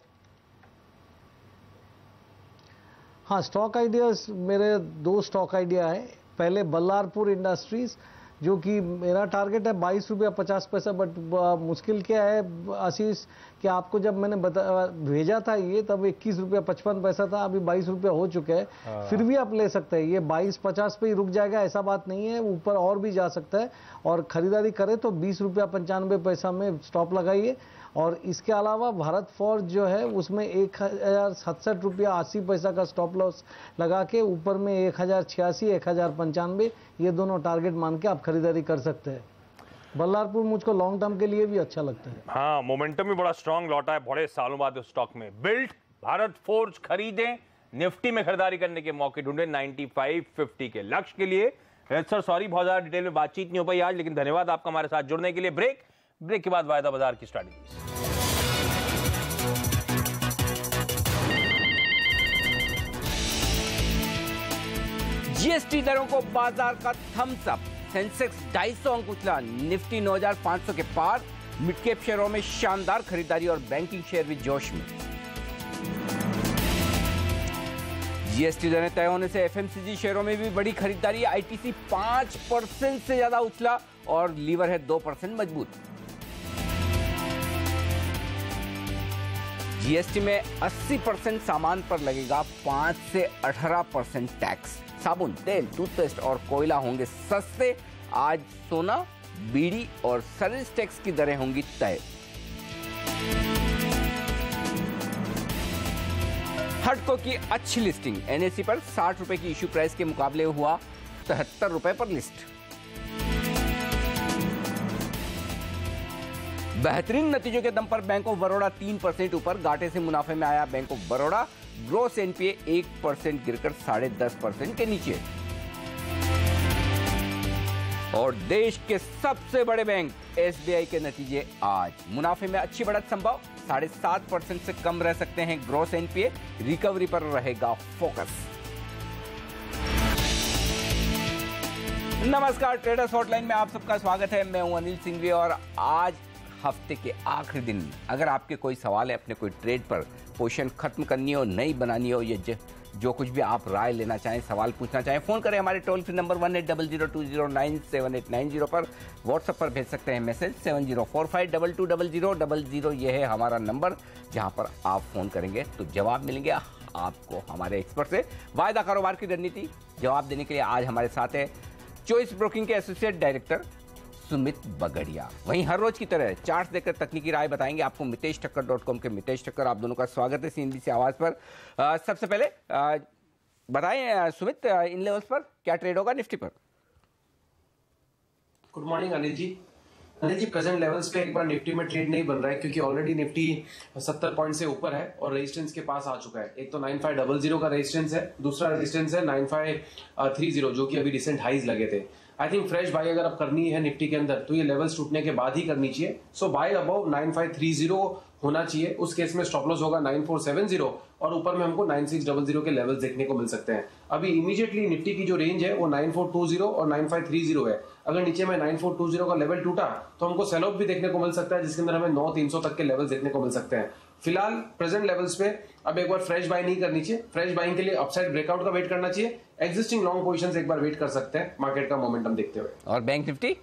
हाँ, स्टॉक आइडियाज मेरे 2 स्टॉक आइडिया है। पहले बल्लारपुर इंडस्ट्रीज, जो कि मेरा टारगेट है 22 रुपया 50 पैसा, बट मुश्किल क्या है आशीष कि आपको जब मैंने भेजा था ये तब 21 रुपया 55 पैसा था, अभी 22 रुपया हो चुके हैं। फिर भी आप ले सकते हैं, ये 22.50 पे ही रुक जाएगा ऐसा बात नहीं है, ऊपर और भी जा सकता है। और खरीदारी करें तो 20 रुपया 95 पैसा में स्टॉप लगाइए। और इसके अलावा भारत फॉर्ज जो है उसमें 1067 रुपया 80 पैसा का स्टॉप लॉस लगा के ऊपर में 1086 1095 ये दोनों टारगेट मान के आप खरीदारी कर सकते हैं। बल्लारपुर मुझको लॉन्ग टर्म के लिए भी अच्छा लगता है। हाँ, मोमेंटम भी बड़ा स्ट्रांग लौटा है बड़े सालों बाद उस स्टॉक में। बिल्ट, भारत फोर्ज खरीदें, निफ्टी में खरीदारी करने के मौके ढूंढे 9550 के लक्ष्य के लिए। सर सॉरी, बहुत ज्यादा डिटेल में बातचीत नहीं हो पाई आज, लेकिन धन्यवाद आपका हमारे साथ जुड़ने के लिए। ब्रेक के बाद वायदा बाजार की स्ट्रैटेजी। जीएसटी दरों को बाजार का थम्स अप। सेंसेक्स 250 अंक उछला, निफ्टी 9500 के पार। मिड कैप शेयरों में शानदार खरीदारी और बैंकिंग शेयर भी जोश में। जीएसटी दरें तय होने से एफएमसीजी शेयरों में भी बड़ी खरीदारी। आईटीसी 5% से ज्यादा उछला और लीवर है 2% मजबूत। जीएसटी में 80% सामान पर लगेगा 5 से 18% टैक्स। साबुन, तेल, टूथपेस्ट और कोयला होंगे सस्ते। आज सोना, बीड़ी और सर्विस टैक्स की दरें होंगी तय। हडको की अच्छी लिस्टिंग। एनएसई पर 60 रुपए की इश्यू प्राइस के मुकाबले हुआ 73 रुपए पर लिस्ट। बेहतरीन नतीजों के दम पर बैंक ऑफ बड़ौदा 3% ऊपर, घाटे से मुनाफे में आया bank of Baroda. Gross NPA 1% गिरकर 10.5% के नीचे। और देश के सबसे बड़े बैंक एसबीआई के नतीजे आज। मुनाफे में अच्छी बढ़त संभव, 7.5% से कम रह सकते हैं ग्रोस एनपीए। रिकवरी पर रहेगा फोकस। नमस्कार, ट्रेडर्स हॉटलाइन में आप सबका स्वागत है। मैं हूं अनिल सिंघवी और आज हफ्ते के आखिरी दिन अगर आपके कोई सवाल है, अपने कोई ट्रेड पर पोजीशन खत्म करनी हो, नई बनानी हो, या जो कुछ भी आप राय लेना चाहें, सवाल पूछना चाहें, फोन करें हमारे टोल फ्री नंबर 180020097890 पर। व्हाट्सएप पर भेज सकते हैं मैसेज 7045220000। ये है हमारा नंबर जहां पर आप फोन करेंगे तो जवाब मिलेंगे आपको हमारे एक्सपर्ट से। वायदा कारोबार की रणनीति जवाब देने के लिए आज हमारे साथ है चॉइस ब्रोकिंग के एसोसिएट डायरेक्टर सुमित बगड़िया। वहीं हर रोज की तरह चार्ट्स देकर तकनीकी राय बताएंगे आपको miteshtakkar.com के मितेश टक्कर। आप दोनों का स्वागत है सीएनबी से आवाज पर। सबसे पहले बताएं सुमित, इन लेवल्स पर क्या ट्रेड होगा निफ्टी पर? Good morning Anil ji. Present levels पे एक बार निफ्टी में ट्रेड नहीं बन रहा है क्योंकि ऑलरेडी निफ्टी 70 पॉइंट से ऊपर है और रेजिस्टेंस के पास आ चुका है। एक तो 9500 का रेजिस्टेंस है, दूसरा रेजिस्टेंस है 9530 जो कि अभी रिसेंट हाईज लगे थे। आई थिंक फ्रेश बाई अगर आप करनी है निफ्टी के अंदर तो ये लेवल्स टूटने के बाद ही करनी चाहिए। सो बाय अबव 9530 होना चाहिए। उस केस में स्टॉप लॉस होगा 9470 और ऊपर में हमको 9600 के लेवल्स देखने को मिल सकते हैं। अभी इमीडिएटली निफ्टी की जो रेंज है वो 9420 और 9530 है। अगर नीचे में 9420 का लेवल टूटा तो हमको सेल ऑफ भी देखने को मिल सकता है, जिसके अंदर हमें 9300 तक के लेवल्स देखने को मिल सकते हैं। फिलहाल प्रेजेंट लेवल्स पे अब एक बार फ्रेश बाय नहीं करनी चाहिए। फ्रेश बाइंग के लिए अपसाइड ब्रेकआउट का वेट करना चाहिए। एग्जिस्टिंग लॉन्ग पोजीशंस एक बार वेट कर सकते हैं मार्केट का मोमेंटम देखते हुए। और बैंक निफ्टी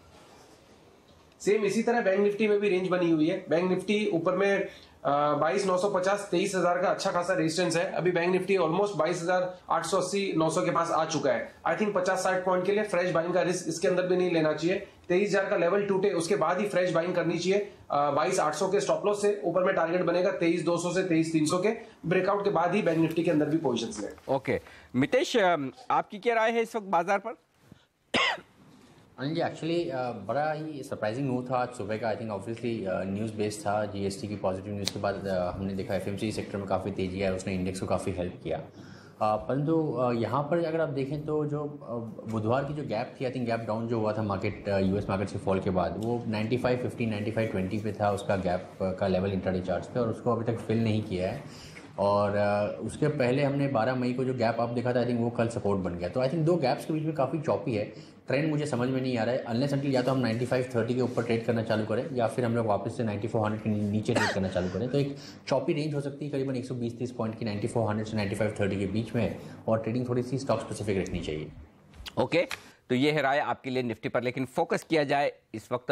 सेम इसी तरह बैंक निफ्टी में भी रेंज बनी हुई है। बैंक निफ्टी ऊपर में 22,950 23,000 का अच्छा खासा रेजिस्टेंस है। अभी बैंक निफ्टी ऑलमोस्ट 22,880 900 के पास आ चुका है। आई थिंक 50-60 पॉइंट के लिए फ्रेश बाइंग का रिस्क इसके अंदर भी नहीं लेना चाहिए। 23,000 का लेवल टूटे उसके बाद ही फ्रेश बाइंग करनी चाहिए। 22,800 के स्टॉप लॉस से ऊपर में टारगेट बनेगा 23,200 से 23,300 के ब्रेकआउट के बाद ही बैंक निफ्टी के अंदर भी पोजीशंस लें। ओके मितेश, आपकी क्या राय है इस वक्त बाजार पर? अनिल जी, एक्चुअली बड़ा ही सरप्राइजिंग मूव था आज सुबह का। I think obviously news based था। जीएसटी की पॉजिटिव न्यूज़ के बाद हमने देखा एफएमसीजी सेक्टर में काफ़ी तेजी है, उसने इंडेक्स को काफ़ी हेल्प किया। परंतु यहाँ पर अगर आप देखें तो जो बुधवार की जो गैप थी, आई थिंक गैप डाउन जो हुआ था मार्केट यूएस मार्केट से फॉल के बाद, वो 95.50 95.20 पे था उसका गैप का लेवल इंट्राडे चार्ट्स पे, और उसको अभी तक फिल नहीं किया है। और उसके पहले हमने 12 मई को जो गैप अप देखा था, आई थिंक वो कल सपोर्ट बन गया। तो आई थिंक दो गैप्स के बीच में काफ़ी चॉपी है। ट्रेंड मुझे समझ में नहीं आ रहा है, अनलेस अनटिल या तो हम 95.30 के ऊपर ट्रेड करना चालू करें या फिर हम लोग वापस से 9400 के नीचे ट्रेड करना चालू करें। तो एक चॉपी रेंज हो सकती है करीबन 120-30 पॉइंट की 9400 से 95.30 के बीच में, और ट्रेडिंग थोड़ी सी स्टॉक स्पेसिफिक रखनी चाहिए। ओके, तो ये है राय आपके लिए निफ्टी पर, लेकिन फोकस किया जाए इस वक्त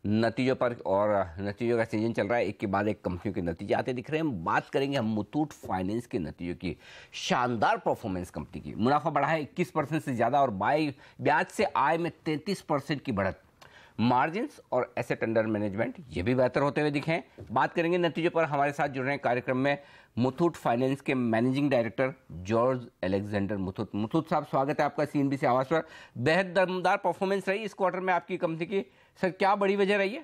नतीजों पर, और नतीजों का सीजन चल रहा है। एक के बाद एक कंपनियों के नतीजे आते दिख रहे हैं। बात करेंगे हम मुथूट फाइनेंस के नतीजों की। शानदार परफॉर्मेंस कंपनी की, मुनाफा बढ़ा है 21% से ज़्यादा, और ब्याज से आय में 33% की बढ़त। मार्जिन्स और एसेट अंडर मैनेजमेंट ये भी बेहतर होते हुए दिखे हैं। बात करेंगे नतीजों पर। हमारे साथ जुड़ रहे हैं कार्यक्रम में मुथूट फाइनेंस के managing director George Alexander Muthoot. Muthoot साहब, स्वागत है आपका सीएनबीसी आवाज पर। बेहद दमदार परफॉर्मेंस रही इस क्वार्टर में आपकी कंपनी की। सर, क्या बड़ी वजह रही है?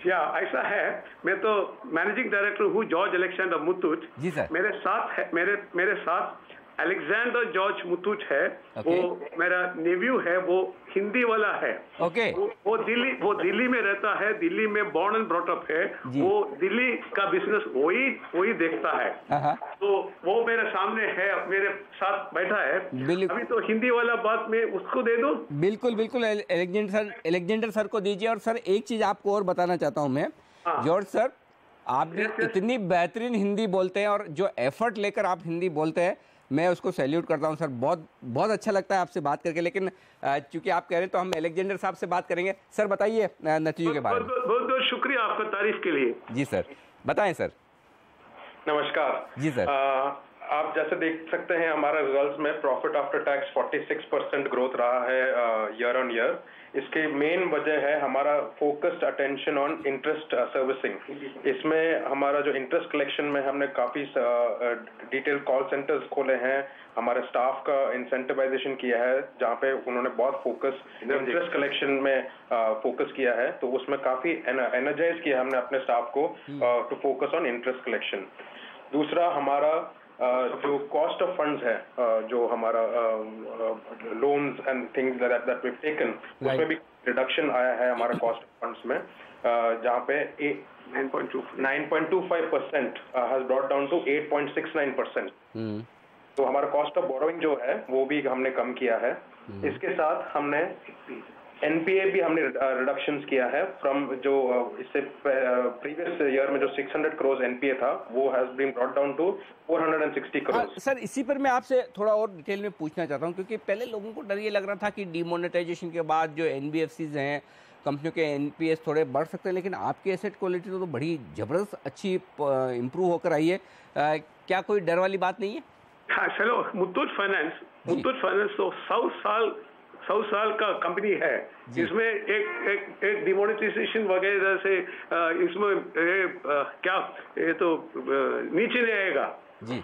या ऐसा है, मैं तो मैनेजिंग डायरेक्टर हूँ जॉर्ज अलेक्जेंडर मुथूट। जी सर। मेरे साथ अलेक्जेंडर जॉर्ज मुथूट है। वो मेरा नेव्यू है, वो हिंदी वाला है। ओके। वो दिल्ली में रहता है, दिल्ली में बॉर्न एंड ब्रॉट अप है। वो दिल्ली का बिजनेस वही देखता है। तो वो मेरे सामने है, मेरे साथ बैठा है। अभी तो हिंदी वाला बात मैं उसको दे दूं। बिल्कुल बिल्कुल, अलेक्जेंडर सर को दीजिए। और सर, एक चीज आपको और बताना चाहता हूं मैं, जॉर्ज सर, आप भी इतनी बेहतरीन हिंदी बोलते हैं, और जो एफर्ट लेकर आप हिंदी बोलते हैं, मैं उसको सैल्यूट करता हूं सर। बहुत बहुत अच्छा लगता है आपसे बात करके। लेकिन चूंकि आप कह रहे हैं तो हम अलेक्जेंडर साहब से बात करेंगे। सर, बताइए नतीजों के बारे में। बहुत बहुत शुक्रिया आपका तारीफ के लिए। जी सर, बताएं सर। नमस्कार जी सर। आप जैसे देख सकते हैं हमारा रिजल्ट्स में प्रॉफिट आफ्टर टैक्स 46% ग्रोथ रहा है ईयर ऑन ईयर। इसके मेन वजह है हमारा focused attention on interest servicing. इसमें हमारा जो इंटरेस्ट कलेक्शन में हमने काफ़ी डिटेल कॉल सेंटर्स खोले हैं। हमारे स्टाफ का इंसेंटिवाइजेशन किया है, जहाँ पे उन्होंने बहुत फोकस इंटरेस्ट कलेक्शन में फोकस किया है। तो उसमें काफ़ी एनर्जाइज किया हमने अपने स्टाफ को to focus on interest collection. दूसरा, हमारा जो कॉस्ट ऑफ फंड्स है, जो हमारा loans and things that we taken, उसमें भी रिडक्शन आया है हमारा कॉस्ट ऑफ फंड्स में, जहाँ पे 9.25% हैज ब्रॉट डाउन टू 8.69%। तो हमारा कॉस्ट ऑफ बोरोइंग जो है वो भी हमने कम किया है। इसके साथ हमने एनपीए भी हमने रिडक्शंस किया है फ्रॉम जो इससे प्रीवियस ईयर में जो 600 करोड़ एनपीए था, वो has been brought down to 460 crore. Sir, इसी पर मैं आपसे थोड़ा और डिटेल में पूछना चाहता हूं, क्योंकि पहले लोगों को डर ये लग रहा था कि डिमोनेटाइजेशन के बाद जो एनबीएफसीज हैं, कंपनियों के एनपीएस थोड़े बढ़ सकते हैं, लेकिन आपकी एसेट क्वालिटी तो बड़ी जबरदस्त अच्छी इंप्रूव होकर आई है। क्या कोई डर वाली बात नहीं है? हाँ, चलो, मुथूट फाइनेंस तो 100 साल का कंपनी है। इसमें एक डिमोनेटाइजेशन वगैरह से इसमें क्या ये तो नीचे नहीं आएगा जी।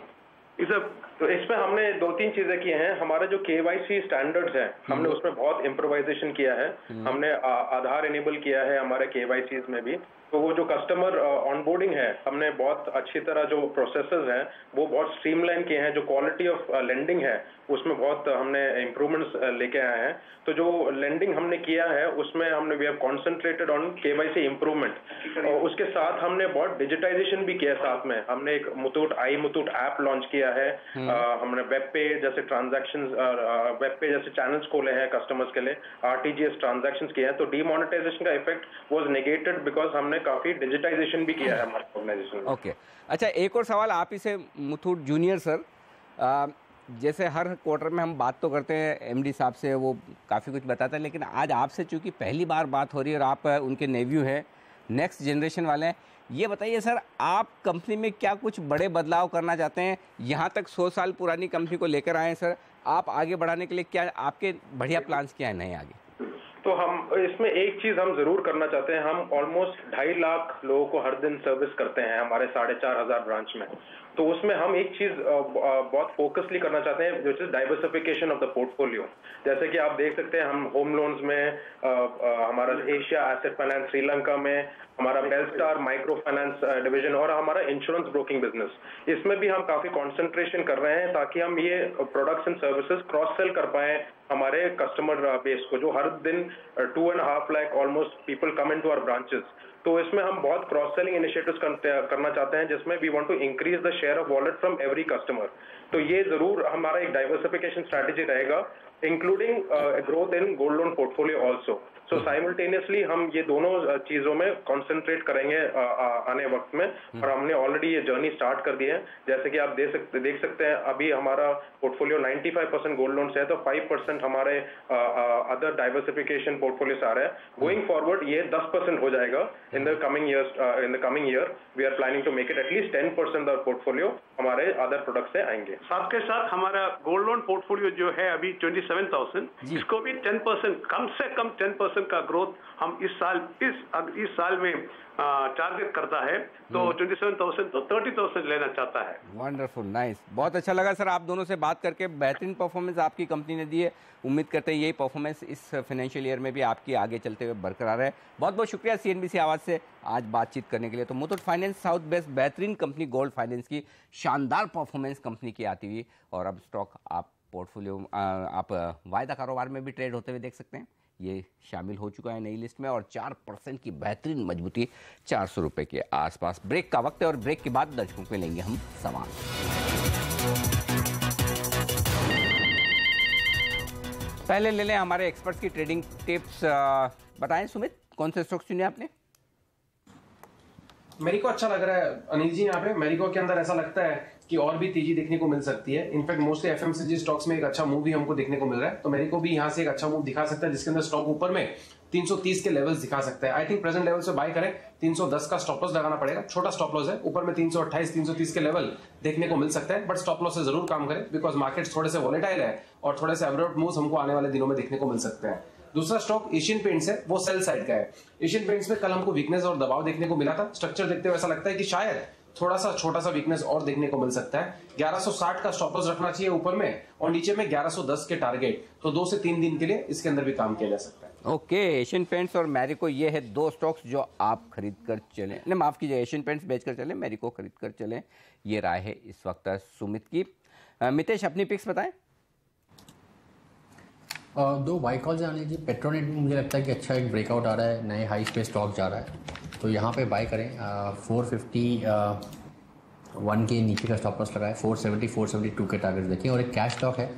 तो इसमें हमने 2-3 चीजें की हैं। हमारे जो केवाईसी स्टैंडर्ड्स हैं, हमने उसमें बहुत इम्प्रोवाइजेशन किया है। हमने आधार इनेबल किया है हमारे केवाईसीज में भी। तो वो जो कस्टमर ऑनबोर्डिंग है, हमने बहुत अच्छी तरह जो प्रोसेसेस हैं वो बहुत स्ट्रीमलाइन किए हैं। जो क्वालिटी ऑफ लेंडिंग है उसमें बहुत हमने इम्प्रूवमेंट्स लेके आए हैं। तो जो लेंडिंग हमने किया है उसमें हमने we have concentrated on KYC improvement. और उसके साथ हमने बहुत डिजिटाइजेशन भी किया। साथ में हमने एक मुथूट ऐप लॉन्च किया है। हमने वेब पे जैसे ट्रांजैक्शंस, वेब पे जैसे चैनल्स खोले हैं कस्टमर्स के लिए, आरटीजीएस ट्रांजैक्शंस किए हैं। तो डीमोनेटाइजेशन का इफेक्ट वाज नेगेटेड बिकॉज हमने काफी डिजिटाइजेशन भी किया है हमारे ऑर्गेनाइजेशन में। ओके, अच्छा, एक और सवाल आप इसे मुथूट जूनियर सर, जैसे हर क्वार्टर में हम बात तो करते हैं एमडी साहब से, वो काफ़ी कुछ बताते हैं, लेकिन आज आपसे चूंकि पहली बार बात हो रही है और आप उनके नेव्यू हैं, नेक्स्ट जनरेशन वाले हैं, ये बताइए सर, आप कंपनी में क्या कुछ बड़े बदलाव करना चाहते हैं? यहाँ तक 100 साल पुरानी कंपनी को लेकर आए हैं सर, आप आगे बढ़ाने के लिए क्या आपके बढ़िया प्लान्स क्या है नए आगे? तो हम इसमें एक चीज हम जरूर करना चाहते हैं। हम ऑलमोस्ट 2.5 लाख लोगों को हर दिन सर्विस करते हैं हमारे 4,500 ब्रांच में। तो उसमें हम एक चीज बहुत फोकसली करना चाहते हैं, जो is diversification of the portfolio. जैसे कि आप देख सकते हैं, हम होम लोन्स में हमारा एशिया एसेट फाइनेंस, श्रीलंका में हमारा बेलस्टार माइक्रो फाइनेंस डिवीजन और हमारा इंश्योरेंस ब्रोकिंग बिजनेस, इसमें भी हम काफी कंसंट्रेशन कर रहे हैं ताकि हम ये products and services cross sell कर पाए हमारे कस्टमर बेस को, जो हर दिन 2.5 lakh almost people come into our branches. तो इसमें हम बहुत क्रॉस सेलिंग इनिशिएटिव्स करना चाहते हैं, जिसमें we want to increase the share of wallet from every customer. तो ये जरूर हमारा एक डाइवर्सिफिकेशन स्ट्रैटेजी रहेगा, including growth in gold loan portfolio also. So simultaneously हम ये दोनों चीजों में कॉन्सेंट्रेट करेंगे आने वक्त में, और हमने ऑलरेडी ये जर्नी स्टार्ट कर दी है। जैसे कि आप देख सकते हैं, अभी हमारा पोर्टफोलियो 95% गोल्ड लोन से है, तो 5% हमारे अदर डाइवर्सिफिकेशन पोर्टफोलियो से आ रहा है। गोइंग फॉरवर्ड ये 10% हो जाएगा in the coming year. We are planning to make it at least 10% of portfolio हमारे अदर प्रोडक्ट से आएंगे। साथ के साथ हमारा गोल्ड लोन पोर्टफोलियो जो है अभी 27,000, इसको भी 10%, कम से कम 10% का ग्रोथ हम इस साल में टारगेट करता है। तो 27,000 तो 30,000 लेना चाहता है। वंडरफुल, नाइस, बहुत अच्छा लगा सर आप दोनों से बात करके। बेहतरीन परफॉर्मेंस आपकी कंपनी ने दी है, उम्मीद करते हैं यही परफॉर्मेंस इस फाइनेंशियल ईयर में भी आपकी आगे चलते हुए बरकरार है। बहुत बहुत शुक्रिया CNBC आवाज़ से आज बातचीत करने के लिए। तो मुथूट फाइनेंस साउथ बेस्ट बेहतरीन कंपनी गोल्ड फाइनेंस की शानदार परफॉर्मेंस कंपनी की आती हुई, और अब स्टॉक आप पोर्टफोलियो आप वायदा कारोबार में भी ट्रेड होते हुए देख सकते हैं। ये शामिल हो चुका है नई लिस्ट में, और 4% की बेहतरीन मजबूती 400 रुपए के आसपास। ब्रेक का वक्त है और ब्रेक के बाद दर्शकों पे लेंगे हम सवाल। पहले ले लें हमारे एक्सपर्ट्स की ट्रेडिंग टिप्स। बताएं सुमित, कौन से स्टॉक्स चुने आपने? मेरिको अच्छा लग रहा है अनिल जी। यहाँ पे मेरिको के अंदर ऐसा लगता है कि और भी तेजी देखने को मिल सकती है। इनफैक्ट मोस्टली FMCG स्टॉक्स में एक अच्छा मूव भी हमको देखने को मिल रहा है, तो मेरिको भी यहाँ से एक अच्छा मूव दिखा सकता है, जिसके अंदर स्टॉक ऊपर में 330 के लेवल्स दिखा सकता है। आई थिंक प्रेजेंट लेवल से बाय करें, 310 का स्टॉप लॉस लगाना पड़ेगा, छोटा स्टॉप लॉस है। ऊपर में 328 330 के लेवल देखने को मिल सकता है, बट स्टॉप लॉस से जरूर काम करें, बिकॉज मार्केट थोड़े से वॉलेटाइल है और थोड़े से एब्रोड मूव्स हमको आने वाले दिनों में देखने को मिल सकते हैं। दूसरा स्टॉक एशियन पेंट्स है, वो सेल साइड का है। एशियन पेंट्स में कल हमको वीकनेस और दबाव देखने को मिला था। स्ट्रक्चर देखते हुए ऐसा लगता है कि शायद थोड़ा सा छोटा सा वीकनेस और देखने को मिल सकता है। 1160 का स्टॉप लॉस रखना चाहिए ऊपर में, और नीचे में 1110 के टारगेट। तो 2 से 3 दिन के लिए इसके अंदर भी काम किया जा सकता है। ओके, एशियन पेंट्स और मैरिको, ये है 2 स्टॉक्स जो आप खरीद कर चलें, नहीं माफ कीजिए, एशियन पेंट्स बेचकर चलें, मैरिको खरीद कर चलें। ये राय है इस वक्त सुमित की। मितेश, अपनी पिक्स बताएं। 2 बाई कॉल्स आने जी। पेट्रोनेट में मुझे लगता है कि अच्छा एक ब्रेकआउट आ रहा है, नए हाई पे स्टॉक जा रहा है, तो यहाँ पे बाय करें। 451 के नीचे का स्टॉप लॉस लगाए, 470 472 के टारगेट देखें। और एक कैश स्टॉक है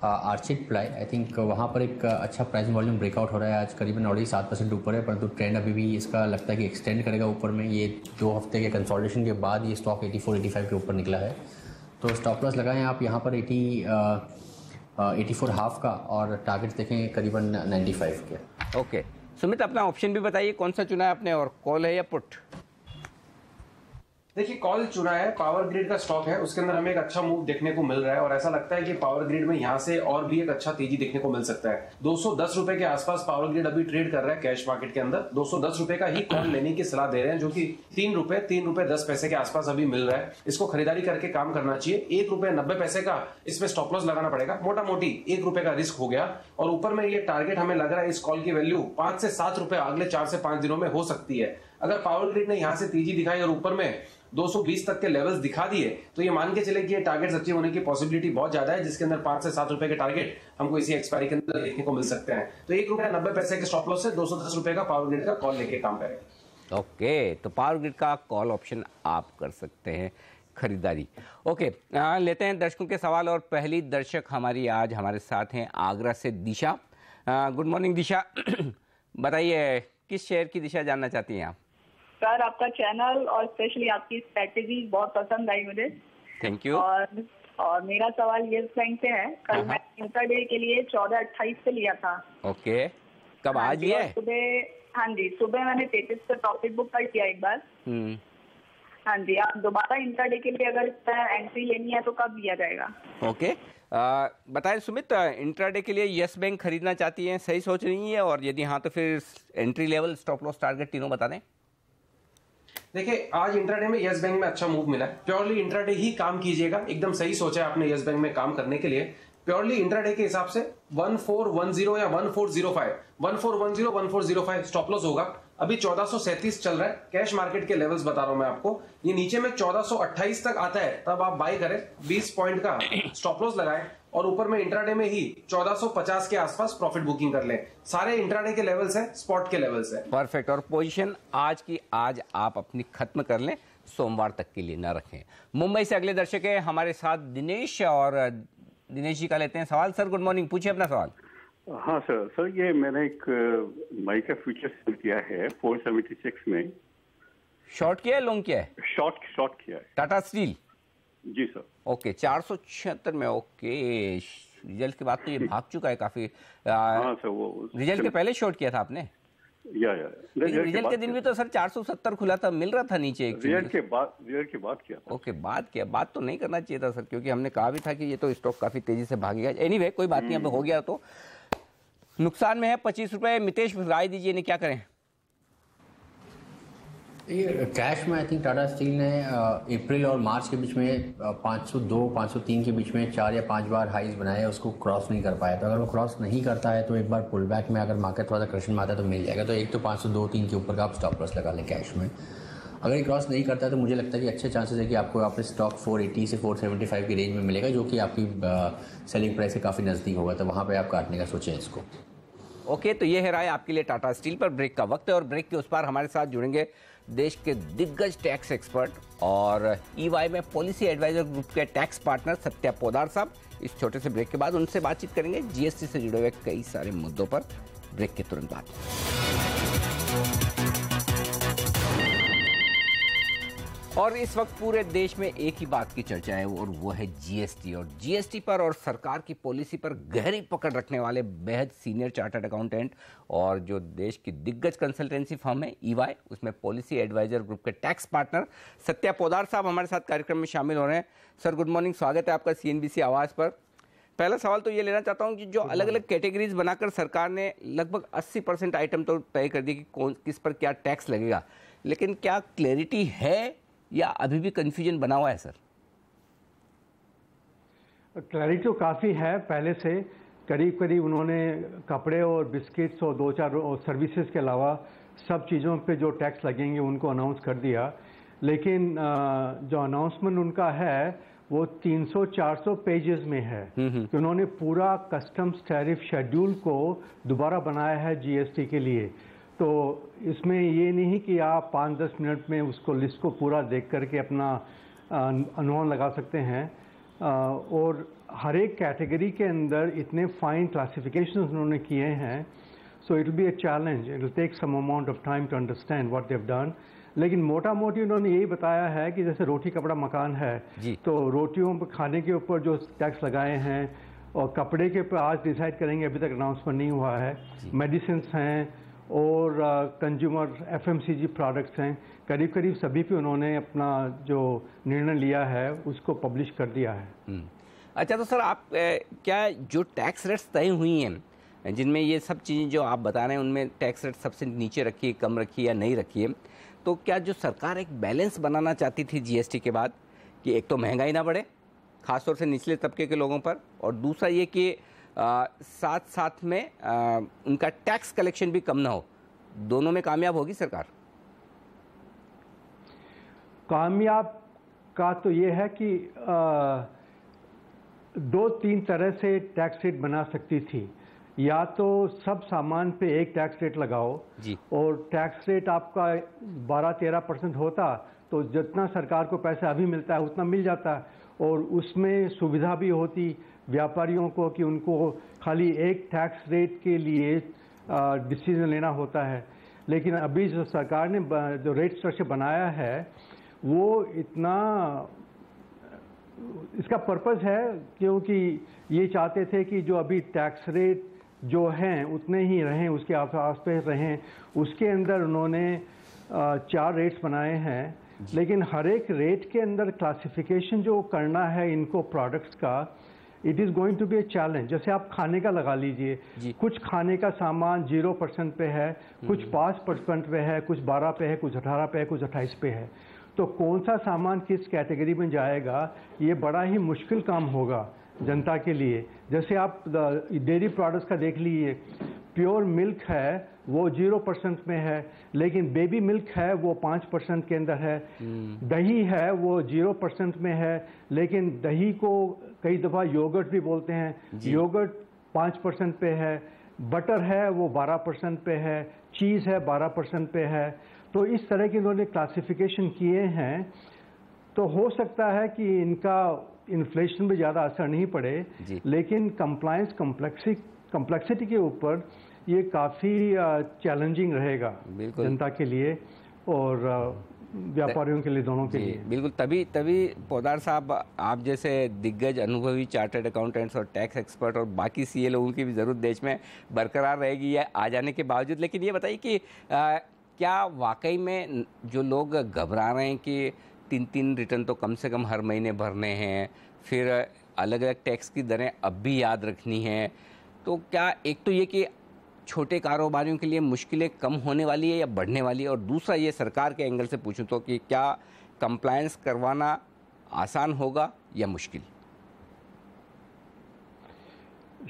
आर्चिड प्लाई, आई थिंक वहाँ पर एक अच्छा प्राइस वॉल्यूम ब्रेकआउट हो रहा है। आज करीबन ऑलरेडी 7% ऊपर है, परंतु ट्रेंड अभी भी इसका लगता है कि एक्सटेंड करेगा ऊपर में। ये 2 हफ्ते के कंसोलिडेशन के बाद ये स्टॉक 84-85 के ऊपर निकला है, तो स्टॉप लॉस लगाएं आप यहाँ पर 84 हाफ का, और टारगेट देखें करीबन 95 के। ओके सुमित, अपना ऑप्शन भी बताइए, कौन सा चुना है आपने, और कॉल है या पुट? देखिए, कॉल चुना है, पावर ग्रिड का स्टॉक है, उसके अंदर हमें एक अच्छा मूव देखने को मिल रहा है, और ऐसा लगता है कि पावर ग्रिड में यहाँ से और भी एक अच्छा तेजी देखने को मिल सकता है। 210 रुपए के आसपास पावर ग्रिड अभी ट्रेड कर रहा है कैश मार्केट के अंदर। 210 रुपए का ही कॉल लेने की सलाह दे रहे हैं, जो कि 3 रुपए 10 पैसे के आसपास अभी मिल रहा है। इसको खरीदारी करके काम करना चाहिए। 1 रुपए 90 पैसे का इसमें स्टॉप लॉस लगाना पड़ेगा, मोटा मोटी 1 रुपए का रिस्क हो गया। और ऊपर में ये टारगेट हमें लग रहा है इस कॉल की वैल्यू 5 से 7 रुपए अगले 4 से 5 दिनों में हो सकती है। अगर पावर ग्रिड ने यहाँ से तेजी दिखाई और ऊपर में 220 तक के लेवल्स दिखा दिए, तो ये मान के चले कि ये टारगेट्स अच्छे होने की पॉसिबिलिटी बहुत ज्यादा है, जिसके अंदर 5 से 7 रुपए के टारगेट हमको इसी एक्सपायरी के अंदर देखने को मिल सकते हैं। तो 1 रुपया 90 पैसे के स्टॉप लॉस से 210 रुपए का पावर ग्रिड का कॉल लेके काम करें। ओके, तो पावर ग्रिड का कॉल ऑप्शन आप कर सकते हैं खरीदारी। ओके, लेते हैं दर्शकों के सवाल, और पहली दर्शक हमारी आज हमारे साथ हैं आगरा से दिशा। गुड मॉर्निंग दिशा, बताइए किस शेयर की दिशा जानना चाहती हैं आप? सर, आपका चैनल और स्पेशली आपकी स्ट्रेटेजी बहुत पसंद आई मुझे। Thank you. और और मेरा सवाल येस बैंक से है। कल मैं इंट्राडे के लिए 14.28 पे लिया था। ओके, कब आज लिया है? सुबह, हाँ जी, सुबह मैंने 33 पे प्रॉफिट बुक कर किया एक बार। हाँ जी, आप दोबारा इंट्राडे के लिए अगर एंट्री लेनी है तो कब लिया जाएगा? ओके, बताएं सुमित, इंट्राडे के लिए यस बैंक खरीदना चाहती हैं, सही सोच रही है? और यदि हाँ तो फिर entry level, stop loss, target तीनों बता दें। देखिए, आज इंट्राडे में यस बैंक में अच्छा मूव मिला है। प्योरली इंट्राडे ही काम कीजिएगा, एकदम सही सोचा है आपने यस बैंक में काम करने के लिए। प्योरली इंट्राडे के हिसाब से 1410 या 1405, 1410, 1405 स्टॉप लॉस होगा। अभी 1437 चल रहा है, कैश मार्केट के लेवल्स बता रहा हूं मैं आपको। ये नीचे में 1428 तक आता है तब आप बाय करें, 20 पॉइंट का स्टॉप लॉस लगाएं और ऊपर में इंट्राडे में ही 1450 के आसपास प्रॉफिट बुकिंग कर लें। सारे इंट्राडे के लेवल्स हैं, स्पॉट के लेवल्स हैं। परफेक्ट। और पोजीशन आज की आज आप अपनी खत्म कर लें, सोमवार तक के लिए ना रखें। मुंबई से अगले दर्शक है हमारे साथ दिनेश, और दिनेश जी का लेते हैं सवाल। सर गुड मॉर्निंग, पूछिए अपना सवाल। हाँ सर, ये मैंने एक माइका फ्यूचर सेल किया है 476 में। शॉर्ट किया है, लॉन्ग किया है? शॉर्ट किया है। टाटा स्टील? जी सर। ओके, 476 में। ओके, रिजल्ट के बाद तो ये भाग चुका है काफी। हाँ सर, वो रिजल्ट के पहले शॉर्ट किया था आपने? रिजल्ट के दिन भी तो सर 470 खुला था, मिल रहा था नीचे। रिजल्ट के बाद किया था। ओके, बात तो नहीं करना चाहिए था सर, क्योंकि हमने कहा भी था कि ये तो स्टॉक काफी तेजी से भागेगा। एनीवे, कोई बात नहीं, अब हो गया तो नुकसान में है 25 रुपए। मितेश, राय दीजिए, इन्हें क्या करें? ये कैश में आई थिंक टाटा स्टील ने अप्रैल और मार्च के बीच में 502, 503 के बीच में 4 या 5 बार हाईज बनाए, उसको क्रॉस नहीं कर पाया। तो अगर वो क्रॉस नहीं करता है तो एक बार पुल बैक में अगर मार्केट थोड़ा सा करप्शन में आता है तो मिल जाएगा। तो एक तो 502, 3 के ऊपर का आप स्टॉप लॉस लगा लें कैश में। अगर ये क्रॉस नहीं करता है तो मुझे लगता है कि अच्छे चांसेस है कि आपको वापस स्टॉक 480 से 475 की रेंज में मिलेगा, जो कि आपकी सेलिंग प्राइस से काफ़ी नज़दीक होगा। तो वहाँ पर आप काटने का सोचें इसको। ओके, तो ये है राय आपके लिए टाटा स्टील पर। ब्रेक का वक्त है और ब्रेक के उस पार हमारे साथ जुड़ेंगे देश के दिग्गज टैक्स एक्सपर्ट और ईवाई में पॉलिसी एडवाइजर ग्रुप के टैक्स पार्टनर सत्या पोदार साहब। इस छोटे से ब्रेक के बाद उनसे बातचीत करेंगे जीएसटी से जुड़े हुए कई सारे मुद्दों पर, ब्रेक के तुरंत बाद। और इस वक्त पूरे देश में एक ही बात की चर्चा है और वो है जीएसटी। और जीएसटी पर और सरकार की पॉलिसी पर गहरी पकड़ रखने वाले बेहद सीनियर चार्टर्ड अकाउंटेंट और जो देश की दिग्गज कंसल्टेंसी फर्म है ईवाई, उसमें पॉलिसी एडवाइजर ग्रुप के टैक्स पार्टनर सत्या पोदार साहब हमारे साथ कार्यक्रम में शामिल हो रहे हैं। सर गुड मॉर्निंग, स्वागत है आपका सीएनबीसी आवाज़ पर। पहला सवाल तो ये लेना चाहता हूँ कि जो अलग अलग कैटेगरीज बनाकर सरकार ने लगभग 80% आइटम तो तय कर दी कि कौन किस पर क्या टैक्स लगेगा, लेकिन क्या क्लैरिटी है या अभी भी कंफ्यूजन बना हुआ है सर? क्लैरिटी तो काफ़ी है पहले से। करीब करीब उन्होंने कपड़े और बिस्किट्स और 2-4 और सर्विसेज के अलावा सब चीज़ों पे जो टैक्स लगेंगे उनको अनाउंस कर दिया। लेकिन जो अनाउंसमेंट उनका है वो 300-400 पेजेस में है कि उन्होंने पूरा कस्टम्स टैरिफ शेड्यूल को दोबारा बनाया है जीएसटी के लिए। तो इसमें ये नहीं कि आप 5-10 मिनट में उसको लिस्ट को पूरा देख करके अपना अनुमान लगा सकते हैं। और हर एक कैटेगरी के अंदर इतने फाइन क्लासिफिकेशंस उन्होंने किए हैं, so it will be a challenge, it will take some amount of time to understand what they have done. लेकिन मोटा मोटी उन्होंने यही बताया है कि जैसे रोटी कपड़ा मकान है, तो रोटियों पर खाने के ऊपर जो टैक्स लगाए हैं और कपड़े के ऊपर आज डिसाइड करेंगे, अभी तक अनाउंसमेंट नहीं हुआ है। मेडिसिन हैं और कंज्यूमर FMCG प्रोडक्ट्स हैं, करीब करीब सभी पे उन्होंने अपना जो निर्णय लिया है उसको पब्लिश कर दिया है। अच्छा, तो सर आप क्या जो टैक्स रेट्स तय हुई हैं जिनमें ये सब चीज़ें जो आप बता रहे हैं उनमें टैक्स रेट सबसे नीचे रखी है, कम रखी है या नहीं रखी है, तो क्या जो सरकार एक बैलेंस बनाना चाहती थी जीएसटी के बाद कि एक तो महंगाई ना बढ़े खासतौर से निचले तबके के लोगों पर, और दूसरा ये कि साथ साथ में उनका टैक्स कलेक्शन भी कम ना हो, दोनों में कामयाब होगी सरकार? कामयाब का तो ये है कि 2-3 तरह से टैक्स रेट बना सकती थी। या तो सब सामान पे एक टैक्स रेट लगाओ जी, और टैक्स रेट आपका 12-13% होता तो जितना सरकार को पैसा अभी मिलता है उतना मिल जाता, और उसमें सुविधा भी होती व्यापारियों को कि उनको खाली एक टैक्स रेट के लिए डिसीजन लेना होता है। लेकिन अभी जो सरकार ने जो रेट स्ट्रक्चर बनाया है वो इतना इसका पर्पस है क्योंकि ये चाहते थे कि जो अभी टैक्स रेट जो हैं उतने ही रहें, उसके आस पे रहें। उसके अंदर उन्होंने 4 रेट्स बनाए हैं, लेकिन हर एक रेट के अंदर क्लासिफिकेशन जो करना है इनको प्रोडक्ट्स का, it is going to be a challenge. जैसे आप खाने का लगा लीजिए, कुछ खाने का सामान 0% पे है, कुछ 5% पे है, कुछ 12 पे है, कुछ 18 पे है, कुछ 28 पे है। तो कौन सा सामान किस कैटेगरी में जाएगा, ये बड़ा ही मुश्किल काम होगा जनता के लिए। जैसे आप डेयरी प्रोडक्ट्स का देख लीजिए, प्योर मिल्क है वो 0% में है, लेकिन बेबी मिल्क है वो 5% के अंदर है। दही है वो 0% में है, लेकिन दही को कई दफ़ा योगर्ट भी बोलते हैं, योगर्ट 5% पे है। बटर है वो 12% पे है, चीज़ है 12% पे है। तो इस तरह के इन्होंने क्लासिफिकेशन किए हैं, तो हो सकता है कि इनका इन्फ्लेशन में ज़्यादा असर नहीं पड़े, लेकिन कंप्लायंस कम्प्लेक्सिटी के ऊपर ये काफ़ी चैलेंजिंग रहेगा जनता के लिए और व्यापारियों के लिए, दोनों के लिए। बिल्कुल, तभी पोदार साहब, आप जैसे दिग्गज अनुभवी चार्टर्ड अकाउंटेंट्स और टैक्स एक्सपर्ट और बाकी सीए लोगों की भी ज़रूरत देश में बरकरार रहेगी ये आ जाने के बावजूद। लेकिन ये बताइए कि क्या वाकई में जो लोग घबरा रहे हैं कि 3 रिटर्न तो कम से कम हर महीने भरने हैं, फिर अलग अलग टैक्स की दरें अब भी याद रखनी हैं, तो क्या एक तो ये कि छोटे कारोबारियों के लिए मुश्किलें कम होने वाली है या बढ़ने वाली है, और दूसरा ये सरकार के एंगल से पूछूं तो कि क्या कंप्लायंस करवाना आसान होगा या मुश्किल?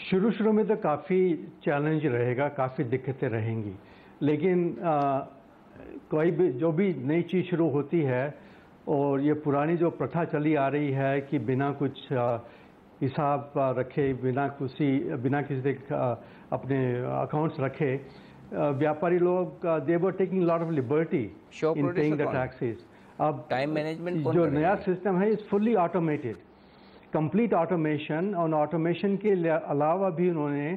शुरू में तो काफ़ी चैलेंज रहेगा, काफ़ी दिक्कतें रहेंगी, लेकिन कोई भी जो भी नई चीज़ शुरू होती है, और ये पुरानी जो प्रथा चली आ रही है कि बिना कुछ हिसाब रखे, बिना किसी अपने अकाउंट्स रखे, व्यापारी लोग they were taking lot of liberty in paying the taxes. अब टाइम मैनेजमेंट जो नया सिस्टम है is fully automated, complete automation, और ऑटोमेशन के अलावा भी उन्होंने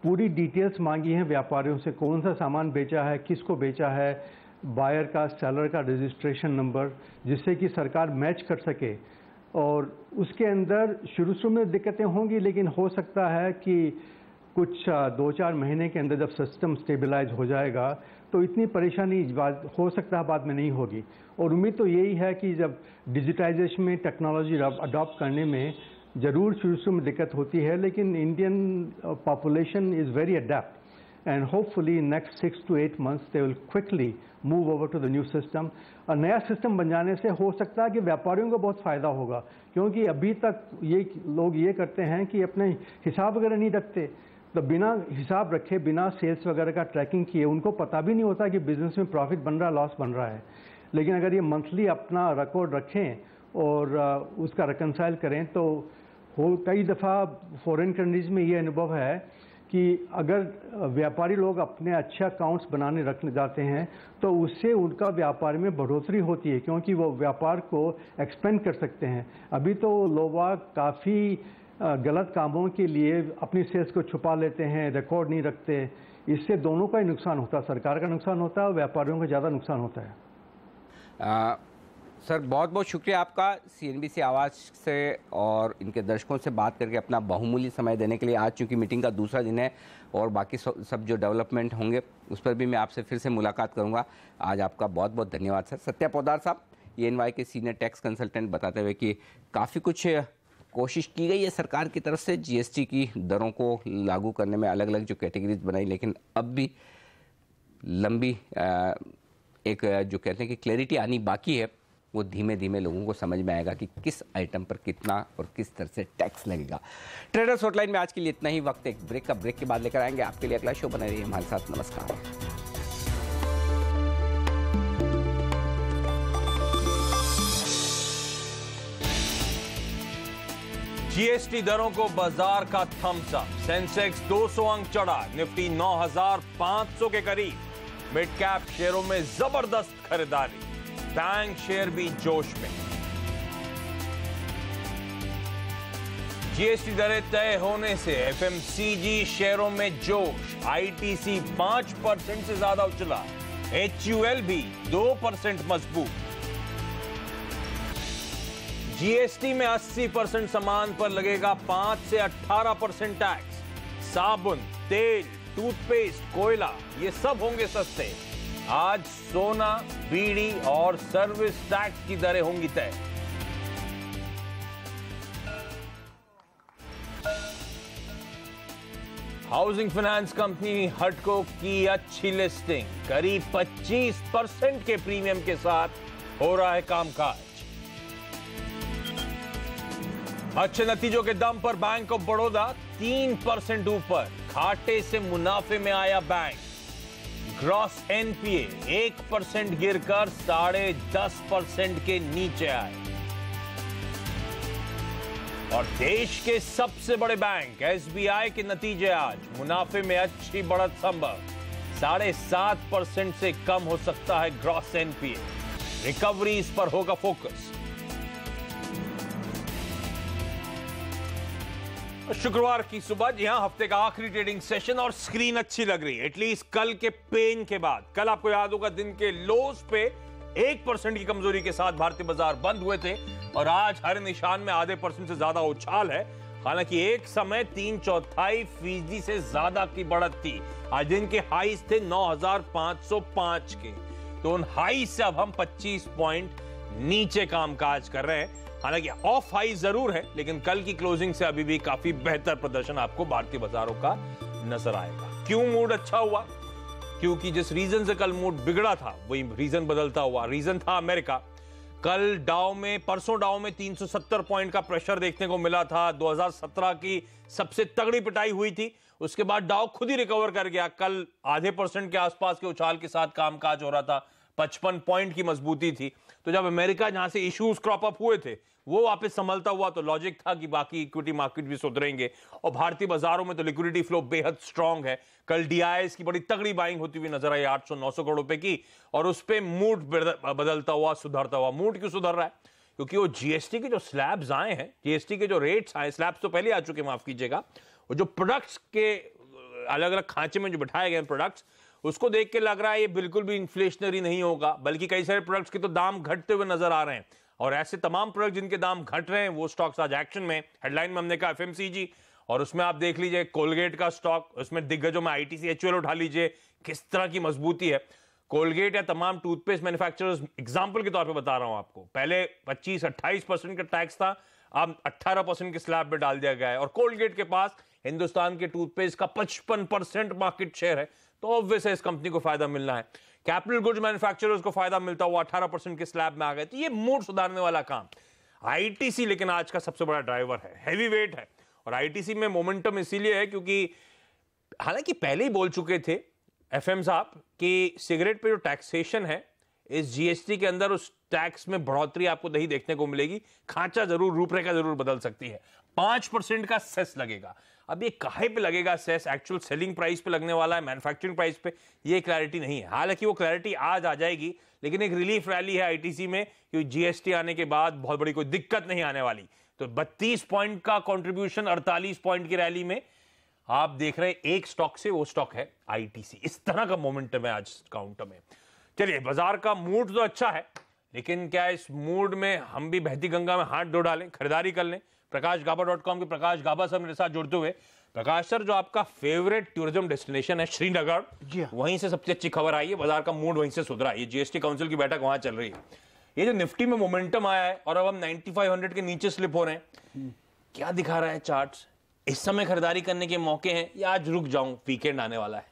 पूरी डिटेल्स मांगी हैं व्यापारियों से, कौन सा सामान बेचा है, किसको बेचा है, बायर का, सेलर का रजिस्ट्रेशन नंबर, जिससे कि सरकार मैच कर सके। और उसके अंदर शुरू में दिक्कतें होंगी, लेकिन हो सकता है कि कुछ 2-4 महीने के अंदर जब सिस्टम स्टेबलाइज हो जाएगा तो इतनी परेशानी हो सकता है बाद में नहीं होगी। और उम्मीद तो यही है कि जब डिजिटाइजेशन में, टेक्नोलॉजी अडॉप्ट करने में ज़रूर शुरू में दिक्कत होती है, लेकिन Indian population is very adapt, and hopefully in next 6 to 8 months they will quickly move over to the new system। और नया सिस्टम बन जाने से हो सकता है कि व्यापारियों को बहुत फ़ायदा होगा, क्योंकि अभी तक लोग ये करते हैं कि अपने हिसाब वगैरह नहीं रखते, तो बिना हिसाब रखे, बिना सेल्स वगैरह का ट्रैकिंग किए उनको पता भी नहीं होता कि बिजनेस में प्रॉफिट बन रहा है, लॉस बन रहा है। लेकिन अगर ये मंथली अपना रिकॉर्ड रखें और उसका रिकनसाइल करें, तो कई दफ़ा फॉरेन कंट्रीज़ में ये अनुभव है कि अगर व्यापारी लोग अपने अच्छे अकाउंट्स बनाने रखने जाते हैं तो उससे उनका व्यापार में बढ़ोतरी होती है, क्योंकि वो व्यापार को एक्सपेंड कर सकते हैं। अभी तो लोग काफ़ी गलत कामों के लिए अपनी सेल्स को छुपा लेते हैं, रिकॉर्ड नहीं रखते, इससे दोनों का ही नुकसान होता है, सरकार का नुकसान होता है और व्यापारियों का ज़्यादा नुकसान होता है। सर बहुत बहुत शुक्रिया आपका CNBC आवाज़ से और इनके दर्शकों से बात करके अपना बहुमूल्य समय देने के लिए। आज चूँकि मीटिंग का दूसरा दिन है और बाकी सब जो डेवलपमेंट होंगे उस पर भी मैं आपसे फिर से मुलाकात करूंगा। आज आपका बहुत बहुत धन्यवाद सर। सत्या पोदार साहब, EY के सीनियर टैक्स कंसल्टेंट, बताते हुए कि काफ़ी कुछ कोशिश की गई है सरकार की तरफ से GST की दरों को लागू करने में, अलग अलग जो कैटेगरीज बनाई, लेकिन अब भी लंबी एक जो कहते हैं कि क्लैरिटी आनी बाकी है, वो धीमे धीमे लोगों को समझ में आएगा कि किस आइटम पर कितना और किस तरह से टैक्स लगेगा। ट्रेडर्स हॉटलाइन में आज के लिए इतना ही। वक्त एक ब्रेक के बाद लेकर आएंगे आपके लिए अगला शो। बने रहिए हमारे साथ। नमस्कार। GST दरों को बाजार का थम्स अप। सेंसेक्स 200 अंक चढ़ा, निफ्टी 9,500 के करीब। मिड कैप शेयरों में जबरदस्त खरीदारी, बैंक शेयर भी जोश में। GST दरें तय होने से FMCG शेयरों में जोश। ITC 5% से ज्यादा उछला, HUL भी 2% मजबूत। जीएसटी में 80% सामान पर लगेगा 5 से 18% टैक्स। साबुन, तेल, टूथपेस्ट, कोयला, ये सब होंगे सस्ते। आज सोना, बीड़ी और सर्विस टैक्स की दरें होंगी तय। हाउसिंग फाइनेंस कंपनी हडको की अच्छी लिस्टिंग, करीब 25% के प्रीमियम के साथ हो रहा है कामकाज। अच्छे नतीजों के दम पर बैंक ऑफ बड़ौदा 3% ऊपर, घाटे से मुनाफे में आया बैंक। ग्रॉस एनपीए 1% गिरकर 10.5% के नीचे आए। और देश के सबसे बड़े बैंक एसबीआई के नतीजे आज, मुनाफे में अच्छी बढ़त संभव, 7.5% से कम हो सकता है ग्रॉस एनपीए। रिकवरी इस पर होगा फोकस। शुक्रवार की सुबह, जी हां, हफ्ते का आखिरी ट्रेडिंग सेशन और स्क्रीन अच्छी लग रही है, एटलीस्ट कल के पेन के बाद। कल आपको याद होगा दिन के लोज पे 1% की कमजोरी के साथ भारतीय बाजार बंद हुए थे और आज हर निशान में आधे % से ज्यादा उछाल है। हालांकि एक समय 3/4% से ज्यादा की बढ़त थी। आज दिन के हाईज थे 9,505 के, तो उन हाई से अब हम 25 पॉइंट नीचे कामकाज कर रहे हैं। हालांकि ऑफ हाई जरूर है, लेकिन कल की क्लोजिंग से अभी भी काफी बेहतर प्रदर्शन आपको भारतीय बाजारों का नजर आएगा। क्यों मूड अच्छा हुआ? क्योंकि जिस रीजन से कल मूड बिगड़ा था वही रीजन बदलता हुआ। रीजन था अमेरिका। कल परसों डाउ में 370 पॉइंट का प्रेशर देखने को मिला था। 2017 की सबसे तगड़ी पिटाई हुई थी, उसके बाद डाउ खुद ही रिकवर कर गया। कल आधे % के आसपास के उछाल के साथ कामकाज हो रहा था, 55 पॉइंट की मजबूती थी। तो जब अमेरिका जहां से इश्यूज क्रॉप अप हुए थे वो वापस संभलता हुआ, तो लॉजिक था कि बाकी इक्विटी मार्केट भी सुधरेंगे। और भारतीय बाजारों में तो लिक्विडिटी फ्लो बेहद स्ट्रांग है। कल डीआईएस की बड़ी तगड़ी बाइंग होती हुई नजर आई 800-900 करोड़ रुपए की, और उस पे मूड बदलता हुआ, सुधरता हुआ। मूड क्यों सुधर रहा है? क्योंकि वो जीएसटी के जो स्लैब्स आए हैं, जीएसटी के जो रेट्स आए, स्लैब्स तो पहले आ चुके, माफ कीजिएगा, वो जो प्रोडक्ट्स के अलग अलग खांचे में जो बिठाए गए प्रोडक्ट्स, उसको देख के लग रहा है ये बिल्कुल भी इन्फ्लेशनरी नहीं होगा, बल्कि कई सारे प्रोडक्ट्स के तो दाम घटते हुए नजर आ रहे हैं। और ऐसे तमाम प्रोडक्ट जिनके दाम घट रहे हैं वो स्टॉक्स आज एक्शन में। हेडलाइन में हमने कहा एफएमसीजी, और उसमें आप देख लीजिए कोलगेट का स्टॉक, उसमें दिग्गजों में आईटीसी, एचयूएल उठा लीजिए, किस तरह की मजबूती है। कोलगेट या तमाम टूथपेस्ट मैन्युफैक्चरर्स, एग्जांपल के तौर पे बता रहा हूं आपको, पहले 25-28% का टैक्स था, अब 18% के स्लैब में डाल दिया गया है। और कोलगेट के पास हिंदुस्तान के टूथपेस्ट का 55% मार्केट शेयर है, तो ऑब्वियस है इस कंपनी को फायदा मिलना है। कैपिटल गुड्स मैन्युफैक्चरर्स को फायदा मिलता हुआ 18% के स्लैब में आ गए, तो ये मूड सुधारने वाला काम। आईटीसी लेकिन आज का सबसे बड़ा ड्राइवर है, हैवी वेट है। और आईटीसी में मोमेंटम इसीलिए है क्योंकि हालांकि पहले ही बोल चुके थे एफएम साहब कि सिगरेट पे जो टैक्सेशन है, इस जीएसटी के अंदर उस टैक्स में बढ़ोतरी आपको नहीं देखने को मिलेगी। खांचा जरूर, रूपरेखा जरूर बदल सकती है। 5% का सेस लगेगा। अब ये काहे पे लगेगा सेस, एक्चुअल सेलिंग प्राइस पे लगने वाला है, मैन्युफैक्चरिंग प्राइस पे, ये क्लैरिटी नहीं है। हालांकि वो क्लैरिटी आज आ जाएगी, लेकिन एक रिलीफ रैली है आईटीसी में, क्योंकि जीएसटी आने के बाद बहुत बड़ी कोई दिक्कत नहीं आने वाली। तो 32 पॉइंट का कंट्रीब्यूशन 48 पॉइंट की रैली में आप देख रहे हैं एक स्टॉक से, वो स्टॉक है आईटीसी। इस तरह का मोमेंटम है आज काउंटर में। चलिए, बाजार का मूड तो अच्छा है, लेकिन क्या इस मूड में हम भी बहती गंगा में हाथ धो डालें, खरीदारी कर लें? प्रकाशगाबा.com के प्रकाश गाबा सर मेरे साथ जुड़ते हुए। प्रकाश सर, जो आपका फेवरेट टूरिज्म डेस्टिनेशन है श्रीनगर, वहीं से सबसे अच्छी खबर आई है, बाजार का मूड वहीं से सुधरा है। ये जीएसटी काउंसिल की बैठक वहां चल रही है। ये जो निफ्टी में मोमेंटम आया है और अब हम 9500 के नीचे स्लिप हो रहे हैं, क्या दिखा रहा है चार्ट्स? इस समय खरीदारी करने के मौके हैं या आज रुक जाऊं, वीकेंड आने वाला है?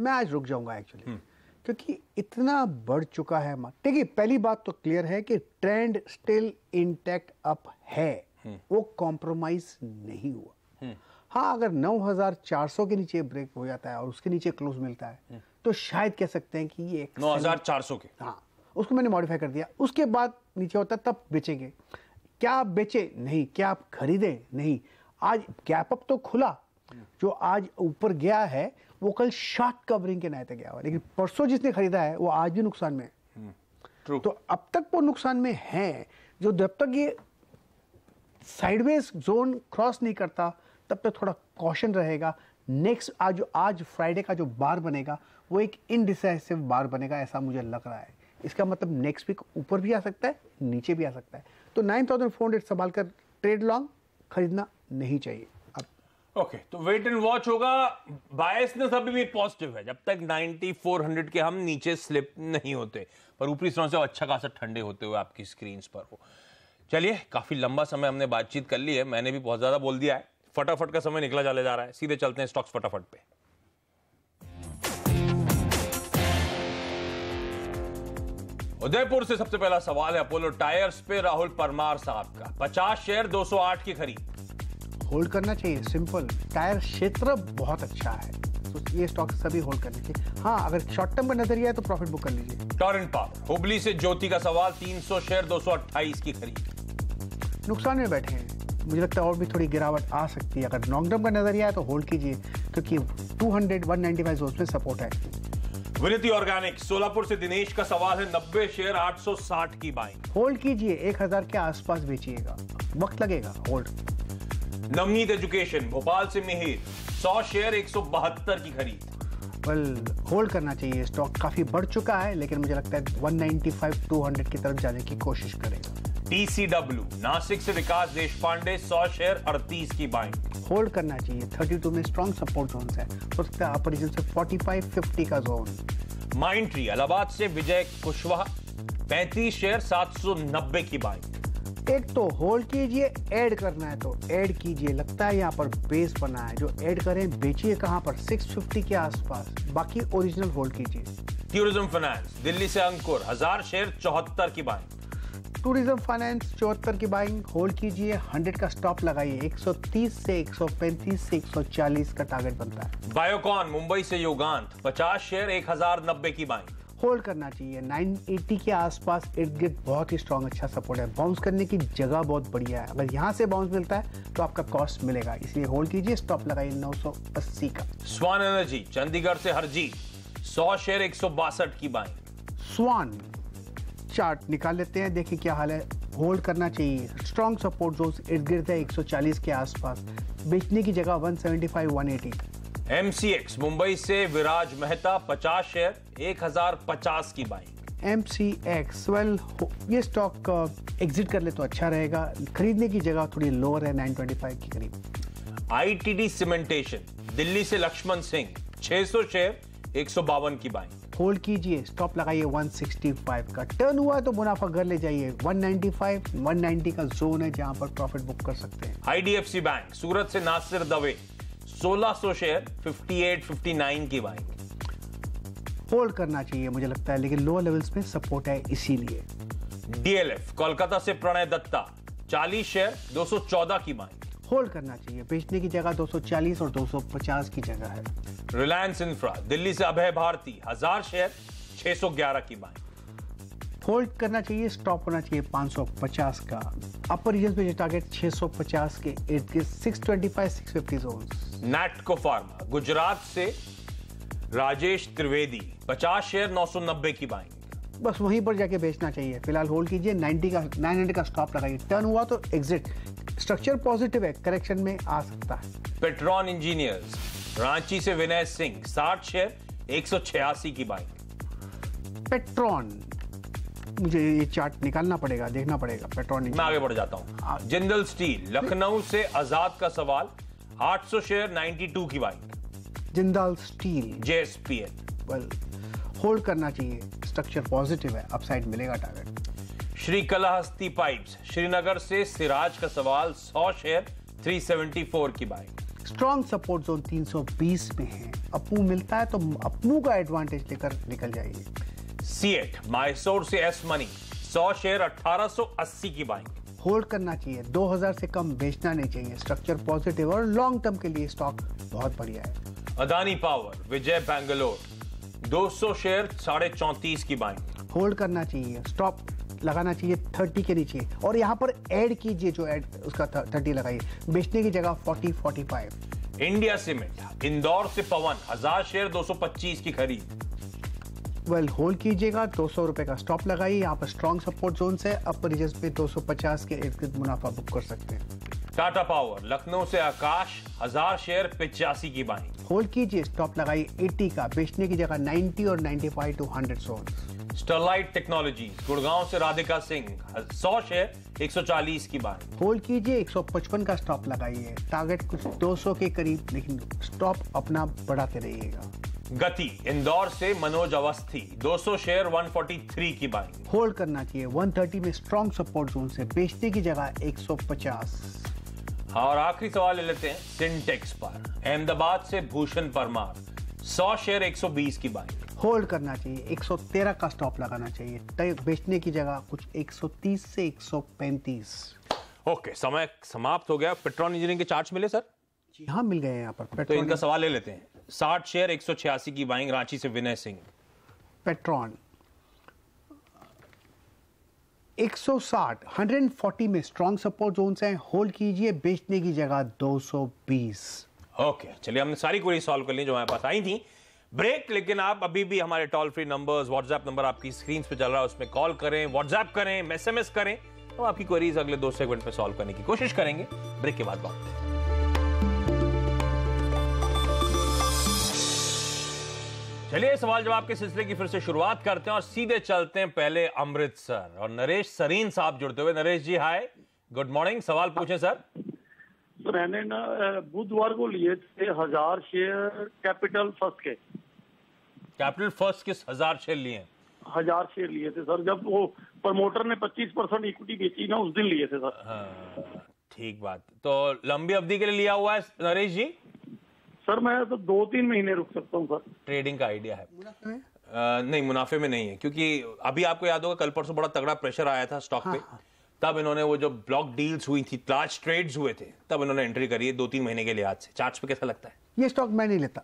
मैं आज रुक जाऊंगा एक्चुअली, क्योंकि इतना बढ़ चुका है। देखिए, पहली बात तो क्लियर है कि ट्रेंड स्टिल इंटैक्ट अप है, वो कॉम्प्रोमाइज नहीं हुआ। हाँ, अगर 9400 के नीचे ब्रेक हो जाता है और उसके नीचे क्लोज मिलता है तो शायद कह सकते हैं कि ये 9400 के, हाँ, उसको मैंने मॉडिफाई कर दिया। उसके बाद नीचे होता है तब बेचेंगे। क्या आप बेचे? नहीं। क्या आप खरीदे? नहीं। आज गैप अप तो खुला, जो आज ऊपर गया है वो कल शॉर्ट कवरिंग के नाते गया हुआ, लेकिन परसों जिसने खरीदा है वो आज भी नुकसान में है। तो अब तक वो नुकसान में है। जो जब तक ये साइडवेज जोन क्रॉस नहीं करता तब तक थोड़ा कॉशन रहेगा। नेक्स्ट आज फ्राइडे का जो बार बनेगा वो एक इनडिसाइसिव बार बनेगा, ऐसा मुझे लग रहा है। इसका मतलब नेक्स्ट वीक ऊपर भी आ सकता है, नीचे भी आ सकता है। तो 9400 संभाल कर ट्रेड लॉन्ग खरीदना नहीं चाहिए। ओके, तो वेट एंड वॉच होगा। बायसनेस अभी भी पॉजिटिव है जब तक 9400 के हम नीचे स्लिप नहीं होते, पर ऊपरी स्तर से अच्छा खासा ठंडे होते हुए आपकी स्क्रीन पर हो। चलिए, काफी लंबा समय हमने बातचीत कर ली है, मैंने भी बहुत ज्यादा बोल दिया है, फटाफट का समय निकला चले जा रहा है। सीधे चलते हैं स्टॉक्स फटाफट पे। उदयपुर से सबसे पहला सवाल है अपोलो टायर्स पे राहुल परमार साहब का। 50 शेयर 208 की खरीद। होल्ड करना चाहिए, सिंपल। टायर क्षेत्र बहुत अच्छा है, तो ये स्टॉक सभी होल्ड करने चाहिए। हाँ, अगर शॉर्ट टर्म का नजरिया है तो प्रॉफिट बुक कर लीजिए। टोरेंट पावर, हुबली से ज्योति का सवाल। 300 शेयर 228 की खरीद। नुकसान में बैठे हैं, मुझे लगता है और भी थोड़ी गिरावट आ सकती है। अगर लॉन्ग टर्म का नजरिया है तो होल्ड कीजिए, क्योंकि 200-195 जोन में सपोर्ट है। विनती ऑर्गेनिक, सोलापुर से दिनेश का सवाल है। 90 शेयर 860 की बाइंग। होल्ड कीजिए, 1000 के आसपास बेचिएगा, वक्त लगेगा। होल्ड। नवनीत एजुकेशन, भोपाल से मिहिर, 100 शेयर 172 की खरीद। होल्ड करना चाहिए, स्टॉक काफी बढ़ चुका है, लेकिन मुझे लगता है 195-200 की तरफ जाने की कोशिश करेगा। TCW, नासिक से विकास देश पांडे, 100 शेयर 38 की बाइंग। होल्ड करना चाहिए, 32 में स्ट्रॉन्ग सपोर्ट जोन है, हो सकता है अपर रीजन से 45-50 का जोन। माइंड ट्री, इलाहाबाद से विजय कुशवाहा, 35 शेयर 790 की बाइंग। एक तो होल्ड कीजिए, ऐड करना है तो ऐड कीजिए, लगता है यहाँ पर बेस बना है, जो ऐड करें बेचिए कहाँ पर, 650 के आसपास, बाकी ओरिजिनल होल्ड कीजिए। टूरिज्म फाइनेंस, दिल्ली से अंकुर, 1000 शेयर 74 की बाइंग। टूरिज्म फाइनेंस 74 की बाइंग, होल्ड कीजिए, 100 का स्टॉप लगाइए, 130 से 135 से 140 का टारगेट बनता है। बायोकॉन, मुंबई से योगांत, 50 शेयर 1090 की बाइंग। होल्ड करना चाहिए, 980 के आसपास इर्द गिर्द बहुत ही स्ट्रॉन्ग अच्छा सपोर्ट है, बाउंस करने की जगह बहुत बढ़िया है। अगर यहाँ से बाउंस मिलता है तो आपका कॉस्ट मिलेगा, इसलिए होल्ड कीजिए, स्टॉप लगाइए 980 का। स्वान एनर्जी, चंडीगढ़ से हरजीत, 100 शेयर 162 की बाइंग। स्वान चार्ट निकाल लेते हैं, देखिए क्या हाल है। होल्ड करना चाहिए, स्ट्रॉन्ग सपोर्ट जोन इर्द गिर्द है 140 के आसपास, बेचने की जगह 175-180। MCX, मुंबई से विराज मेहता, 50 शेयर 1050 की बाइंग। MCX, ये स्टॉक एग्जिट कर ले तो अच्छा रहेगा, खरीदने की जगह थोड़ी लोअर है, 925 के करीब। ITD सीमेंटेशन, दिल्ली से लक्ष्मण सिंह, 600 शेयर 152 की बाइंग। होल्ड कीजिए, स्टॉप लगाइए 165 का। टर्न हुआ है तो मुनाफा घर ले जाइए, 195-190 का जोन है जहां पर प्रॉफिट बुक कर सकते हैं। IDFC बैंक, सूरत से नासिर दवे, 1600 शेयर 58-59 की बाइंग। होल्ड करना चाहिए मुझे लगता है, लेकिन लोअर लेवल्स में सपोर्ट है इसीलिए। DLF, कोलकाता से प्रणय दत्ता, 40 शेयर 214 की बाइंग। होल्ड करना चाहिए, बेचने की जगह 240 और 250 की जगह है। रिलायंस इंफ्रा, दिल्ली से अभय भारती, 1000 शेयर 611 की बाइंग। होल्ड करना चाहिए, स्टॉप होना चाहिए 550 का। अपर रीजन पे टारगेट 650 के इर्द गिर्द, 625-650 जोन। नैटको फार्मा, गुजरात से राजेश त्रिवेदी, 50 शेयर 990 की बाइंग। बस वहीं पर जाके बेचना चाहिए, फिलहाल होल्ड कीजिए, 900 का स्टॉप लगाइए, टर्न हुआ तो एग्जिट। स्ट्रक्चर पॉजिटिव है, करेक्शन में आ सकता है। पेट्रॉन इंजीनियर्स, रांची से विनय सिंह, 60 शेयर 186 की बाइंग। पेट्रॉन, मुझे ये चार्ट निकालना पड़ेगा, देखना पड़ेगा। पेट्रॉन, मैं आगे बढ़ जाता हूं। जिंदल स्टील, लखनऊ से आजाद का सवाल, 800 शेयर 92 की buying. Jindal steel, JSPL, hold करना चाहिए, स्ट्रक्चर पॉजिटिव है, अपसाइड मिलेगा टारगेट। श्रीकलाहस्ती पाइप्स, श्रीनगर से सिराज का सवाल, 100 शेयर 374 की बाइंग। स्ट्रॉन्ग सपोर्ट जोन 320 में है, अपू मिलता है तो अपू का एडवांटेज लेकर निकल जाइए। सीएट, मैसूर से एस मनी, 100 शेयर 1880 की बाइंग। होल्ड करना चाहिए, 2000 से कम बेचना नहीं चाहिए, स्ट्रक्चर पॉजिटिव और लॉन्ग टर्म के लिए स्टॉक बहुत बढ़िया है। अदानी पावर, विजय बैंगलोर, 200 शेयर 34.5 की बाइंग। होल्ड करना चाहिए, स्टॉप लगाना चाहिए 30 के नीचे, और यहाँ पर ऐड कीजिए, जो ऐड उसका 30 लगाइए, बेचने की जगह 40-45। इंडिया सीमेंट, इंदौर से पवन, 1000 शेयर 225 की खरीद। होल्ड कीजिएगा, 200 रुपए का स्टॉप लगाइए, यहाँ पर स्ट्रॉन्ग सपोर्ट जोन है, अपर रीजन पे 250 के इर्द गिर्द मुनाफा बुक कर सकते हैं। टाटा पावर, लखनऊ से आकाश, 1000 शेयर 85 की बाइंग। होल्ड कीजिए, स्टॉप लगाइए 80 का, बेचने की जगह 90 और 95 to 100 zone. Sterlite technologies Gurgaon से राधिका सिंह 100 शेयर 140 की बाइंग। होल्ड कीजिए, 155 का स्टॉप लगाइए, टारगेट कुछ 200 के करीब, लेकिन स्टॉप अपना बढ़ाते रहिएगा। गति इंदौर से मनोज अवस्थी 200 शेयर 143 की बाइंग। होल्ड करना चाहिए, 130 में स्ट्रॉन्ग सपोर्ट जोन से, बेचने की जगह 150। और आखिरी सवाल ले लेते हैं सिंटेक्स पर। अहमदाबाद से भूषण परमार 100 शेयर 120 की बाइंग। होल्ड करना चाहिए, 113 का स्टॉप लगाना चाहिए, बेचने की जगह कुछ 130 से 135। ओके, समय समाप्त हो गया। पेट्रोन इंजीनियरिंग के चार्ट्स मिले सर? जी हाँ, मिल गए यहाँ पर। तो इनका सवाल ले लेते हैं। 60 शेयर 186 की बाइंग, रांची से विनय सिंह। पेट्रॉन 160, 140 में स्ट्रॉन्ग सपोर्ट जोन हैं, होल्ड कीजिए, बेचने की जगह 220। ओके, चलिए हमने सारी क्वेरी सॉल्व कर ली जो हमारे पास आई थी। ब्रेक, लेकिन आप अभी भी हमारे toll free numbers, WhatsApp number आपकी स्क्रीन पे चल रहा है, उसमें कॉल करें, व्हाट्सएप करें, एसएमएस करें, तो आपकी क्वेरीज अगले 2 सेकंड में सॉल्व करने की कोशिश करेंगे। ब्रेक के बाद लौटते हैं। चलिए सवाल जवाब के सिलसिले की फिर से शुरुआत करते हैं और सीधे चलते हैं पहले अमृतसर, और नरेश सरीन साहब जुड़ते हुए। नरेश जी हाय, गुड मॉर्निंग, सवाल पूछें सर। सर मैंने ना बुधवार को लिए थे 1000 शेयर कैपिटल फर्स्ट के। कैपिटल फर्स्ट के 1000 शेयर लिए? 1000 शेयर लिए थे सर, जब वो प्रमोटर ने 25% इक्विटी बेची ना, उस दिन लिए थे सर। हाँ, ठीक बात। तो लंबी अवधि के लिए लिया हुआ है नरेश जी? सर मैं तो 2-3 महीने रुक सकता हूँ सर। ट्रेडिंग का आइडिया है? नहीं, मुनाफे में नहीं है, क्योंकि अभी आपको याद होगा कल परसों बड़ा तगड़ा प्रेशर आया था स्टॉक पे। तब इन्होंने वो जो ब्लॉक डील्स हुई थी, लार्ज ट्रेड्स हुए थे, तब इन्होंने एंट्री करी है 2-3 महीने के लिहाज से। चार्ट्स पे कैसा लगता है? ये स्टॉक मैं नहीं लेता,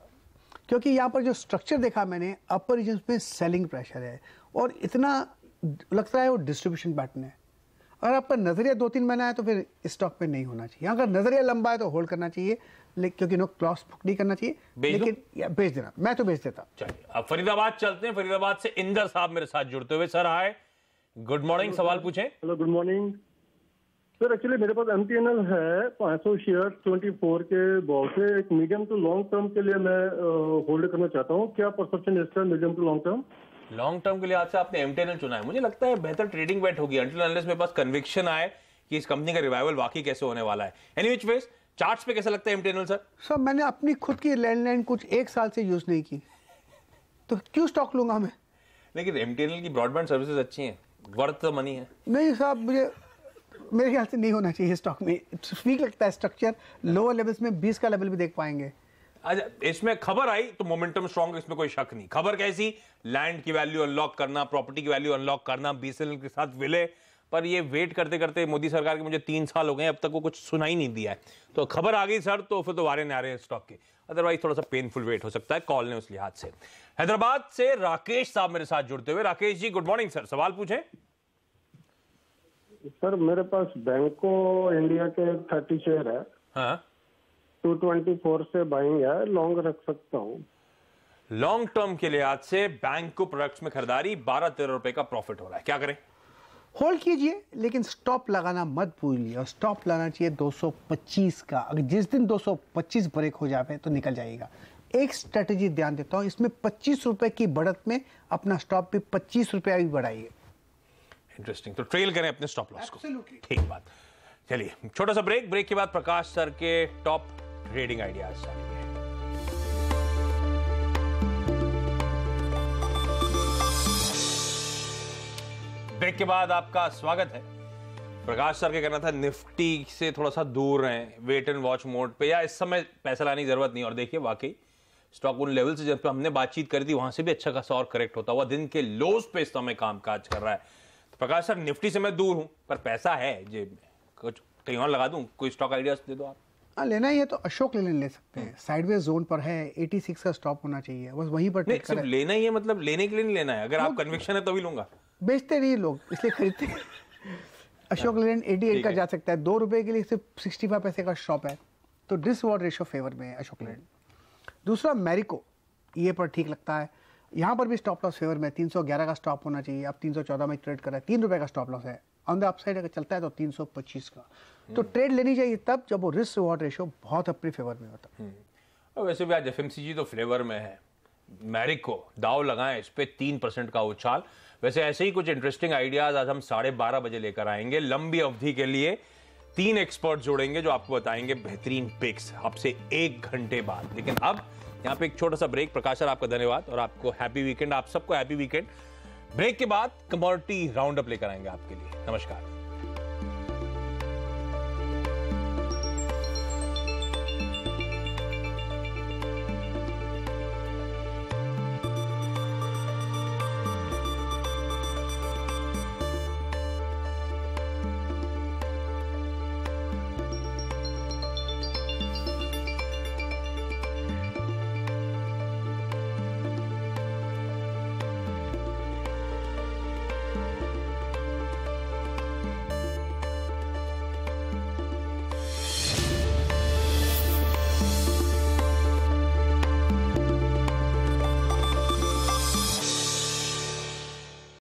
क्योंकि यहाँ पर जो स्ट्रक्चर देखा मैंने, अपर रीजन में सेलिंग प्रेशर है और इतना लगता है वो डिस्ट्रीब्यूशन पैटर्न है। अगर आपका नजरिया 2-3 महीना है तो फिर स्टॉक पे नहीं होना चाहिए। अगर नजरिया लंबा है तो होल्ड करना चाहिए, क्योंकि नो क्रॉस बुक नहीं करना चाहिए, लेकिन बेच देना, मैं तो बेच देता। चलिए अब फरीदाबाद चलते हैं। फरीदाबाद से इंदर साहब मेरे साथ जुड़ते हुए। सर हाय, गुड मॉर्निंग, सवाल पूछें। Hello, good morning sir. Actually मेरे पास MTNL है 500 शेयर 24 के भाव से। एक मीडियम टू लॉन्ग टर्म के लिए मैं होल्ड करना चाहता हूँ, क्या परसेप्शन है इसका medium to long term? Long term के लिए आज से आपने MTNL चुना है, मुझे लगता है बेहतर ट्रेडिंग बेट होगी अंटिल अनलेस मेरे पास कन्विक्शन आए कि इस कंपनी का रिवाइवल वाकई कैसे होने वाला है। एनीवेज वेज, चार्ट्स पे कैसा लगता है MTNL सर? सर मैंने अपनी खुद की लैंडलाइन कुछ 1 साल से यूज नहीं की, तो क्यों स्टॉक लूंगा मैं? लेकिन MTNL की ब्रॉडबैंड सर्विसेज अच्छी हैं, वर्थ द मनी है। नहीं साहब, मेरे ख्याल से नहीं होना चाहिए स्टॉक में। ठीक लगता है स्ट्रक्चर, लोअर लेवल्स में 20 का लेवल भी देख पाएंगे। अच्छा, इसमें खबर आई तो मोमेंटम स्ट्रॉन्ग, इसमें कोई शक नहीं। खबर कैसी? लैंड की वैल्यू अनलॉक करना, प्रॉपर्टी की वैल्यू अनलॉक करना, BSNL के साथ विलय। पर ये वेट करते करते मोदी सरकार के मुझे 3 साल हो गए, अब तक वो कुछ सुना ही नहीं दिया है। तो खबर आ गई सर, तो फिर तो वारे नारे स्टॉक के। अदरवाइज थोड़ा सा पेनफुल वेट हो सकता है कॉल ने उस लिहाज से। हैदराबाद से राकेश साहब मेरे साथ जुड़ते हुए। Rakesh ji good morning sir, सवाल पूछें। सर मेरे पास बैंको इंडिया के 30 शेयर है। हाँ, 224 से बाइंग है, लॉन्ग रख सकता हूँ। लॉन्ग टर्म के लिहाज से बैंको प्रोडक्ट्स में खरीदारी, 12-13 रुपए का प्रॉफिट हो रहा है, क्या करें? होल्ड कीजिए, लेकिन स्टॉप लगाना मत भूलिए, और स्टॉप लाना चाहिए 225 का। अगर जिस दिन 225 ब्रेक हो जाए तो निकल जाएगा। एक स्ट्रेटेजी ध्यान देता हूं, इसमें 25 रुपए की बढ़त में अपना स्टॉप भी 25 रुपया भी बढ़ाइए। इंटरेस्टिंग, तो ट्रेल करें अपने स्टॉप लॉस को। ठीक बात। चलिए छोटा सा ब्रेक, ब्रेक के बाद प्रकाश सर के टॉप ट्रेडिंग आइडियाज जानेंगे। ब्रेक के बाद आपका स्वागत है। प्रकाश सर के कहना था निफ्टी से थोड़ा सा दूर रहें, वेट एंड वॉच मोड पे, या इस समय पैसा लाने की जरूरत नहीं। और देखिए वाकई स्टॉक उन लेवल से जब पे हमने बातचीत करी थी वहां से भी अच्छा खासा और करेक्ट होता हुआ दिन के लोज पे इस समय कामकाज कर रहा है। तो प्रकाश सर निफ्टी से मैं दूर हूं, पर पैसा है जेब में, कुछ कहीं और लगा दूं? कोई स्टॉक आइडियाज दे दो आप। हाँ, लेना ही है तो अशोक लेलैंड ले सकते हैं, साइडवेज जोन पर है, 86 का स्टॉप होना चाहिए, बस वहीं पर नहीं, सिर्फ लेना ही है, मतलब लेने के लिए नहीं लेना है। अगर आप कन्विक्शन है तो भी लूंगा। बेचते नहीं लोग, इसलिए खरीदते हैं। अशोक लेलैंड 88 का जा सकता है, 2 रुपए के लिए सिर्फ 65 पैसे का शॉप है, तो रिस्क रिवॉर्ड रेशियो फेवर में है अशोक लेलैंड। दूसरा मैरिको, ये पर ठीक लगता है, यहाँ पर भी स्टॉप लॉस फेवर में, 311 का स्टॉप होना चाहिए। अब 314 में ट्रेड कर रहा है, 3 रुपए का स्टॉप लॉस है। ऑन द अपसाइड अगर चलता है तो 325 का। तो ट्रेड लेनी चाहिए तब जब वो रिस्क रिवॉर्ड रेशियो बहुत अपने फेवर में होता है। और वैसे भी आज FMCG तो फ्लेवर में है। मैरिको दाव लगाएं, इस पे 3% का उछाल। वैसे ऐसे ही कुछ इंटरेस्टिंग आइडियाज आज हम 12:30 बजे लेकर आएंगे। लंबी अवधि के लिए 3 एक्सपर्ट जोड़ेंगे जो आपको बताएंगे बेहतरीन पिक्स आपसे 1 घंटे बाद। लेकिन अब यहाँ पे एक छोटा सा ब्रेक। प्रकाश सर आपका धन्यवाद और आपको हैप्पी वीकेंड। आप सबको हैप्पी वीकेंड। ब्रेक के बाद कमोडिटी राउंड अप लेकर आएंगे आपके लिए। नमस्कार।